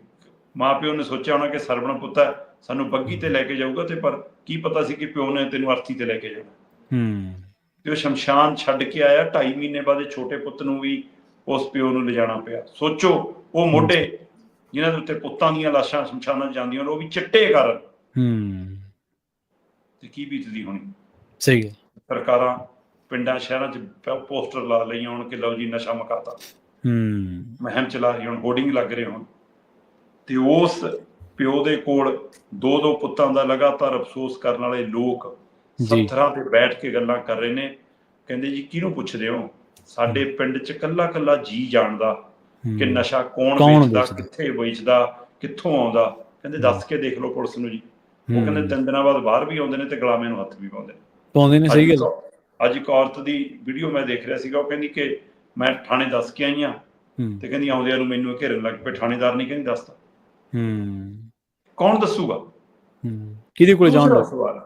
ਮਾਂ ਪਿਓ ਨੇ ਸੋਚਿਆ ਹੋਣਾ ਕਿ ਸਰਬਣ ਪੁੱਤ ਹੈ, ਸਾਨੂੰ ਬੱਗੀ ਤੇ ਲੈ ਕੇ ਜਾਊਗਾ, ਤੇ ਪਰ ਕੀ ਪਤਾ ਸੀ ਕਿ ਪਿਓ ਨੇ ਤੈਨੂੰ ਅਰਥੀ ਤੇ ਲੈ ਕੇ ਜਾਣਾ। ਤੇ ਉਹ ਸ਼ਮਸ਼ਾਨ ਛੱਡ ਕੇ ਆਇਆ। 2.5 ਮਹੀਨੇ ਬਾਅਦ ਛੋਟੇ ਪੁੱਤ ਨੂੰ ਵੀ ਉਸ ਪਿਓ ਨੂੰ ਲਿਜਾਣਾ ਪਿਆ। ਸੋਚੋ, ਉਹ ਮੋਢੇ ਜਿਨ੍ਹਾਂ ਦੇ ਉੱਤੇ ਪੁੱਤਾਂ ਦੀਆਂ ਲਾਸ਼ਾਂ ਸ਼ਮਸ਼ਾਨਾਂ ਜਾਂਦੀਆਂ, ਉਹ ਵੀ ਚਿੱਟੇ ਕਾਰਨ, ਤੇ ਕੀ ਬੀਤਦੀ ਹੋਣੀ। ਸਹੀ ਹੈ। ਸਰਕਾਰਾਂ ਪਿੰਡਾਂ ਸ਼ਹਿਰਾਂ 'ਚ ਪੋਸਟਰ ਲਾ ਲਈਆਂ ਹੁਣ ਕਿ ਲਓ ਜੀ ਨਸ਼ਾ ਮੁਕਾਤਾ, ਮੁਹਿੰਮ ਚਲਾ ਰਹੀ, ਹੁਣ ਹੋਰਡਿੰਗ ਲੱਗ ਰਹੇ ਹੋਣ। ਤੇ ਉਸ ਪਿਓ ਦੇ ਕੋਲ 2 ਪੁੱਤਾਂ ਦਾ ਲਗਾਤਾਰ ਅਫਸੋਸ ਕਰਨ ਵਾਲੇ ਲੋਕ ਸੱਥਰਾਂ ਤੇ ਬੈਠ ਕੇ ਗੱਲਾਂ ਕਰ ਰਹੇ ਨੇ। ਕਹਿੰਦੇ ਜੀ ਕਿਹਨੂੰ ਪੁੱਛਦੇ ਹੋ, ਸਾਡੇ ਪਿੰਡ 'ਚ ਕੱਲਾ ਜੀ ਜਾਣਦਾ ਕਿ ਨਸ਼ਾ ਕੌਣ ਵੇਚਦਾ, ਕਿੱਥੇ ਵੇਚਦਾ, ਕਿੱਥੋਂ ਆਉਂਦਾ। ਕਹਿੰਦੇ ਦੱਸ ਕੇ ਦੇਖ ਲਓ ਪੁਲਿਸ ਨੂੰ ਜੀ। ਉਹ ਕਹਿੰਦੇ 3 ਦਿਨਾਂ ਬਾਅਦ ਬਾਹਰ ਵੀ ਆਉਂਦੇ ਨੇ ਤੇ ਗੁਲਾਮੇ ਨੂੰ ਹੱਥ ਵੀ ਪਾਉਂਦੇ ਨੇ। ਸਹੀ ਗੱਲ। ਅੱਜ ਇੱਕ ਔਰਤ ਦੀ ਵੀਡੀਓ ਮੈਂ ਦੇਖ ਰਿਹਾ ਸੀਗਾ, ਉਹ ਕਹਿੰਦੀ ਕਿ ਮੈਂ ਥਾਣੇ ਦੱਸ ਕੇ ਆਈ ਹਾਂ, ਤੇ ਕਹਿੰਦੀ ਆਉਂਦਿਆਂ ਨੂੰ ਮੈਨੂੰ ਘੇਰਨ ਲੱਗ ਪਏ, ਥਾਣੇਦਾਰ ਨਹੀਂ ਕਹਿੰਦੀ ਦੱਸਦਾ। ਕੌਣ ਦੱਸੂਗਾ, ਕਿਹਦੇ ਕੋਲ ਜਾਣ ਦਾ ਸਵਾਲ।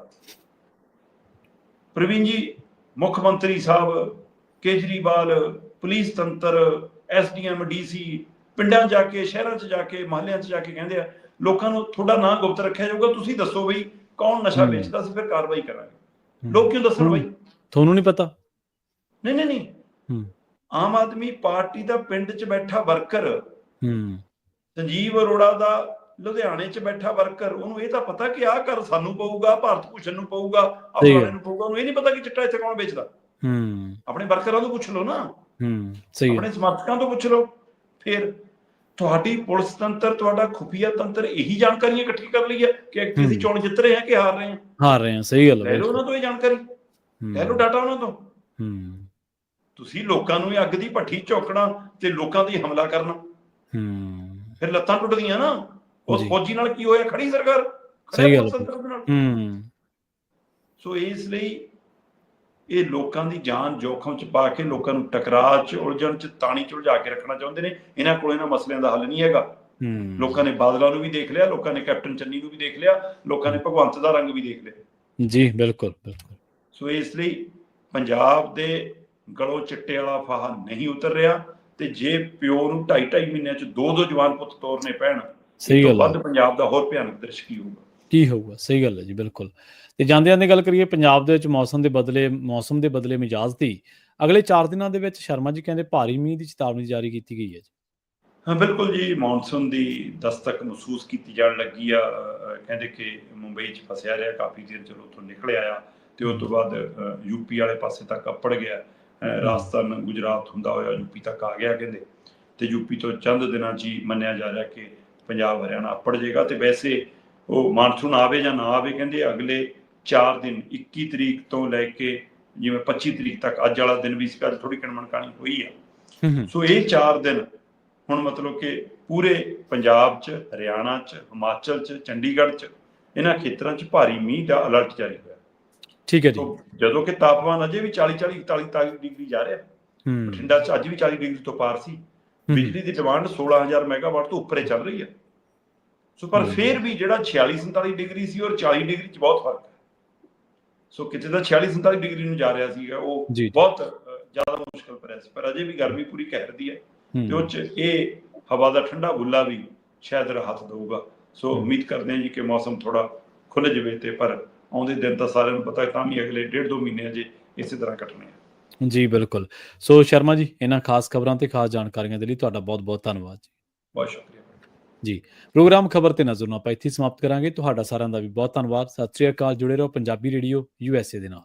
ਪ੍ਰਵੀਨ ਜੀ, ਮੁੱਖ ਮੰਤਰੀ ਸਾਹਿਬ, ਕੇਜਰੀਵਾਲ, ਪੁਲਿਸ ਤੰਤਰ, SDM, DC ਪਿੰਡਾਂ ਜਾ ਕੇ, ਸ਼ਹਿਰਾਂ 'ਚ ਜਾ ਕੇ, ਮਹੱਲਿਆਂ 'ਚ ਜਾ ਕੇ ਕਹਿੰਦੇ ਆ ਲੋਕਾਂ ਨੂੰ ਤੁਹਾਡਾ ਨਾਂ ਗੁਪਤ ਰੱਖਿਆ ਜਾਊਗਾ, ਤੁਸੀਂ ਦੱਸੋ ਬਈ ਕੌਣ ਨਸ਼ਾ ਵੇਚਦਾ ਸੀ, ਫਿਰ ਕਾਰਵਾਈ ਕਰਾਂਗੇ। ਲੋਕ ਕਿਉਂ ਦੱਸਣ ਬਈ? ਤੁਹਾਨੂੰ ਨਹੀਂ ਪਤਾ? ਨਹੀਂ। ਆਮ ਆਦਮੀ ਪਾਰਟੀ ਦਾ ਪਿੰਡ 'ਚ ਬੈਠਾ ਵਰਕਰ, ਸੰਜੀਵ ਅਰੋੜਾ ਦਾ ਲੁਧਿਆਣੇ 'ਚ ਬੈਠਾ ਵਰਕਰ, ਉਹਨੂੰ ਇਹ ਤਾਂ ਪਤਾ ਕਿ ਆਹ ਕਰ ਸਾਨੂੰ ਪਊਗਾ, ਭਾਰਤ ਭੂਸ਼ਣ ਨੂੰ ਪਊਗਾ, ਆਪਣੇ ਨੂੰ ਪਊਗਾ। ਉਹਨੂੰ ਇਹ ਨਹੀਂ ਪਤਾ ਕਿ ਚਿੱਟਾ ਇੱਥੇ ਕੌਣ ਵੇਚਦਾ। ਆਪਣੇ ਵਰਕਰਾਂ ਤੋਂ ਪੁੱਛ ਲਓ ਨਾ, ਆਪਣੇ ਸਮਰਥਕਾਂ ਤੋਂ ਪੁੱਛ ਲਓ। ਫਿਰ ਤੁਹਾਡੀ ਪੁਲਿਸ ਤੰਤਰ, ਤੁਹਾਡਾ ਖੁਫੀਆ ਤੰਤਰ ਇਹੀ ਜਾਣਕਾਰੀਆਂ ਇਕੱਠੀ ਕਰ ਲਈ ਹੈ ਕਿ ਅਸੀਂ ਚੋਣ ਜਿੱਤ ਰਹੇ ਹਾਂ ਕਿ ਹਾਰ ਰਹੇ ਹਾਂ। ਸਹੀ ਗੱਲ ਹੈ। ਲੈ ਲਓ ਉਹਨਾਂ ਤੋਂ ਇਹ ਜਾਣਕਾਰੀ, ਲੈ ਲਓ ਡਾਟਾ ਉਹਨਾਂ ਤੋਂ। ਤੁਸੀਂ ਲੋਕਾਂ ਨੂੰ ਇਹ ਅੱਗ ਦੀ ਭੱਠੀ ਝੋਕਣਾ ਤੇ ਲੋਕਾਂ ਤੇ ਹਮਲਾ ਕਰਨਾ, ਫਿਰ ਲੱਤਾਂ ਟੁੱਟਦੀਆਂ ਨਾ। ਉਸ ਫੌਜੀ ਨਾਲ ਕੀ ਹੋਇਆ? ਖੜੀ ਸਰਕਾਰ, ਸਹੀ ਗੱਲ। ਸੋ ਇਸ ਲਈ ਇਹ ਲੋਕਾਂ ਦੀ ਜਾਨ ਜੋਖਮ 'ਚ ਪਾ ਕੇ ਲੋਕਾਂ ਨੂੰ ਟਕਰਾਅ 'ਚ, ਉਲਝਣ 'ਚ, ਤਾਣੀ 'ਚ ਉਲਝਾ ਕੇ ਰੱਖਣਾ ਚਾਹੁੰਦੇ ਨੇ। ਇਹਨਾਂ ਕੋਲ ਇਹਨਾਂ ਮਸਲਿਆਂ ਦਾ ਹੱਲ ਨਹੀਂ ਹੈਗਾ। ਲੋਕਾਂ ਨੇ ਬਾਦਲਾਂ ਨੂੰ ਵੀ ਦੇਖ ਲਿਆ, ਲੋਕਾਂ ਨੇ ਕੈਪਟਨ ਚੰਨੀ ਨੂੰ ਵੀ ਦੇਖ ਲਿਆ, ਲੋਕਾਂ ਨੇ ਭਗਵੰਤ ਦਾ ਰੰਗ ਵੀ ਦੇਖ ਲਿਆ ਜੀ। ਬਿਲਕੁਲ। ਸੋ ਇਸ ਲਈ ਪੰਜਾਬ ਦੇ ਗਲੋਂ ਚਿੱਟੇ ਵਾਲਾ ਫਾਹਾ ਨਹੀਂ ਉਤਰ ਰਿਹਾ। ਤੇ ਜੇ ਪਿਓ ਨੂੰ 2.5 ਮਹੀਨਿਆਂ 'ਚ 2 ਜਵਾਨ ਪੁੱਤ ਤੋਰਨੇ ਪੈਣ, ਸਹੀ ਗੱਲ, ਵੱਧ ਪੰਜਾਬ ਦਾ ਹੋਰ ਭਿਆਨਕ ਦ੍ਰਿਸ਼ ਕੀ ਹੋਊਗਾ? ਸਹੀ ਗੱਲ ਹੈ ਜੀ, ਬਿਲਕੁਲ। ਤੇ ਜਾਂਦੇ ਗੱਲ ਕਰੀਏ ਪੰਜਾਬ ਦੇ ਵਿੱਚ ਮੌਸਮ ਦੇ ਬਦਲੇ ਮਿਜਾਜ਼ ਦੀ, ਅਗਲੇ 4 ਦਿਨਾਂ ਦੇ ਵਿੱਚ ਸ਼ਰਮਾ ਜੀ ਕਹਿੰਦੇ ਭਾਰੀ ਮੀਂਹ ਦੀ ਚੇਤਾਵਨੀ ਜਾਰੀ ਕੀਤੀ ਗਈ ਹੈ ਜੀ। ਹਾਂ ਬਿਲਕੁਲ ਜੀ, ਮੌਨਸੂਨ ਦੀ ਦਸਤਕ ਮਹਿਸੂਸ ਕੀਤੀ ਜਾਣ ਲੱਗੀ ਆ। ਕਹਿੰਦੇ ਕਿ ਮੁੰਬਈ 'ਚ ਫਸਿਆ ਰਿਹਾ ਕਾਫੀ ਦੇਰ, ਚਲੋ ਉੱਥੋਂ ਨਿਕਲ ਆਇਆ ਤੇ ਉਸ ਤੋਂ ਬਾਅਦ ਯੂਪੀ ਵਾਲੇ ਪਾਸੇ ਤੱਕ ਅੱਪੜ ਗਿਆ। ਰਾਜਸਥਾਨ, ਗੁਜਰਾਤ ਹੁੰਦਾ ਹੋਇਆ ਯੂਪੀ ਤੱਕ ਆ ਗਿਆ ਕਹਿੰਦੇ। ਤੇ ਯੂਪੀ ਤੋਂ ਚੰਦ ਦਿਨਾਂ 'ਚ ਹੀ ਮੰਨਿਆ ਜਾ ਰਿਹਾ ਕਿ ਪੰਜਾਬ ਹਰਿਆਣਾ ਅੱਪੜ ਜਾਏਗਾ। ਤੇ ਵੈਸੇ ਉਹ ਮਾਨਸੂਨ ਆਵੇ ਜਾਂ ਨਾ ਆਵੇ, ਕਹਿੰਦੇ ਅਗਲੇ 4 ਦਿਨ 21 ਤਰੀਕ ਤੋਂ ਲੈ ਕੇ ਜਿਵੇਂ 25 ਤਰੀਕ ਤੱਕ ਅੱਜ ਵਾਲਾ ਦਿਨ ਵੀ ਸੀਗਾ, ਅੱਜ ਥੋੜੀ ਕਣਮਣ ਕਾਣੀ ਹੋਈ ਆ। ਹੂੰ ਸੋ ਇਹ 4 ਦਿਨ ਹੁਣ ਮਤਲਬ ਕਿ ਪੂਰੇ ਪੰਜਾਬ 'ਚ, ਹਰਿਆਣਾ 'ਚ, ਹਿਮਾਚਲ 'ਚ, ਚੰਡੀਗੜ੍ਹ 'ਚ, ਇਹਨਾਂ ਖੇਤਰਾਂ 'ਚ ਭਾਰੀ ਮੀਂਹ ਦਾ ਅਲਰਟ ਜਾਰੀ ਹੋਇਆ। ਠੀਕ ਹੈ ਜੀ। ਸੋ ਜਦੋਂ ਕਿ ਤਾਪਮਾਨ ਅਜੇ ਵੀ 40 41 ਡਿਗਰੀ ਜਾ ਰਿਹਾ। ਬਠਿੰਡਾ 'ਚ ਅੱਜ ਵੀ 40 ਡਿਗਰੀ ਤੋਂ ਪਾਰ ਸੀ। ਬਿਜਲੀ ਦੀ ਡਿਮਾਂਡ 16,000 ਮੈਗਾਵਾਟ ਤੋਂ ਉੱਪਰੇ ਚੱਲ ਰਹੀ ਹੈ। ਸੋ ਪਰ ਫਿਰ ਵੀ ਜਿਹੜਾ 46 47 ਡਿਗਰੀ ਸੀ ਔਰ 40 ਡਿਗਰੀ 'ਚ ਬਹੁਤ ਫਰਕ ਹੈ। ਸੋ ਕਿਤੇ ਤਾਂ 46 47 ਡਿਗਰੀ ਨੂੰ ਜਾ ਰਿਹਾ ਸੀਗਾ, ਉਹ ਬਹੁਤ ਜ਼ਿਆਦਾ ਮੁਸ਼ਕਲ ਭਰਿਆ ਸੀ। ਪਰ ਅਜੇ ਵੀ ਗਰਮੀ ਪੂਰੀ ਕਹਿਰਦੀ ਹੈ ਤੇ ਉਹ 'ਚ ਇਹ ਹਵਾ ਦਾ ਠੰਡਾ ਬੁੱਲਾ ਵੀ ਸ਼ਾਇਦ ਰਾਹਤ ਦਊਗਾ। ਸੋ ਉਮੀਦ ਕਰਦੇ ਹਾਂ ਜੀ ਕਿ ਮੌਸਮ ਥੋੜਾ ਖੁੱਲ੍ਹ ਜਾਵੇ, ਤੇ ਪਰ ਆਉਂਦੇ ਦਿਨ ਤਾਂ ਸਾਰਿਆਂ ਨੂੰ ਪਤਾ ਤਾਂ ਵੀ ਅਗਲੇ 1.5-2 ਮਹੀਨੇ ਅਜੇ ਇਸੇ ਤਰ੍ਹਾਂ ਕੱਟਣੇ ਆ। ਜੀ ਬਿਲਕੁਲ। ਸੋ ਸ਼ਰਮਾ ਜੀ, ਇਹਨਾਂ ਖਾਸ ਖਬਰਾਂ ਤੇ ਖਾਸ ਜਾਣਕਾਰੀਆਂ ਦੇ ਲਈ ਤੁਹਾਡਾ ਬਹੁਤ ਬਹੁਤ ਧੰਨਵਾਦ ਜੀ। ਬਹੁਤ ਸ਼ੁਕਰੀਆ ਜੀ। ਪ੍ਰੋਗਰਾਮ ਖਬਰ ਤੇ ਨਜ਼ਰ ਨੂੰ ਆਪਾਂ ਇੱਥੇ ਸਮਾਪਤ ਕਰਾਂਗੇ। ਤੁਹਾਡਾ ਸਾਰਿਆਂ ਦਾ ਵੀ ਬਹੁਤ ਧੰਨਵਾਦ। ਸਤਿ ਸ੍ਰੀ ਅਕਾਲ। ਜੁੜੇ ਰਹੋ ਪੰਜਾਬੀ ਰੇਡੀਓ USA ਦੇ ਨਾਲ।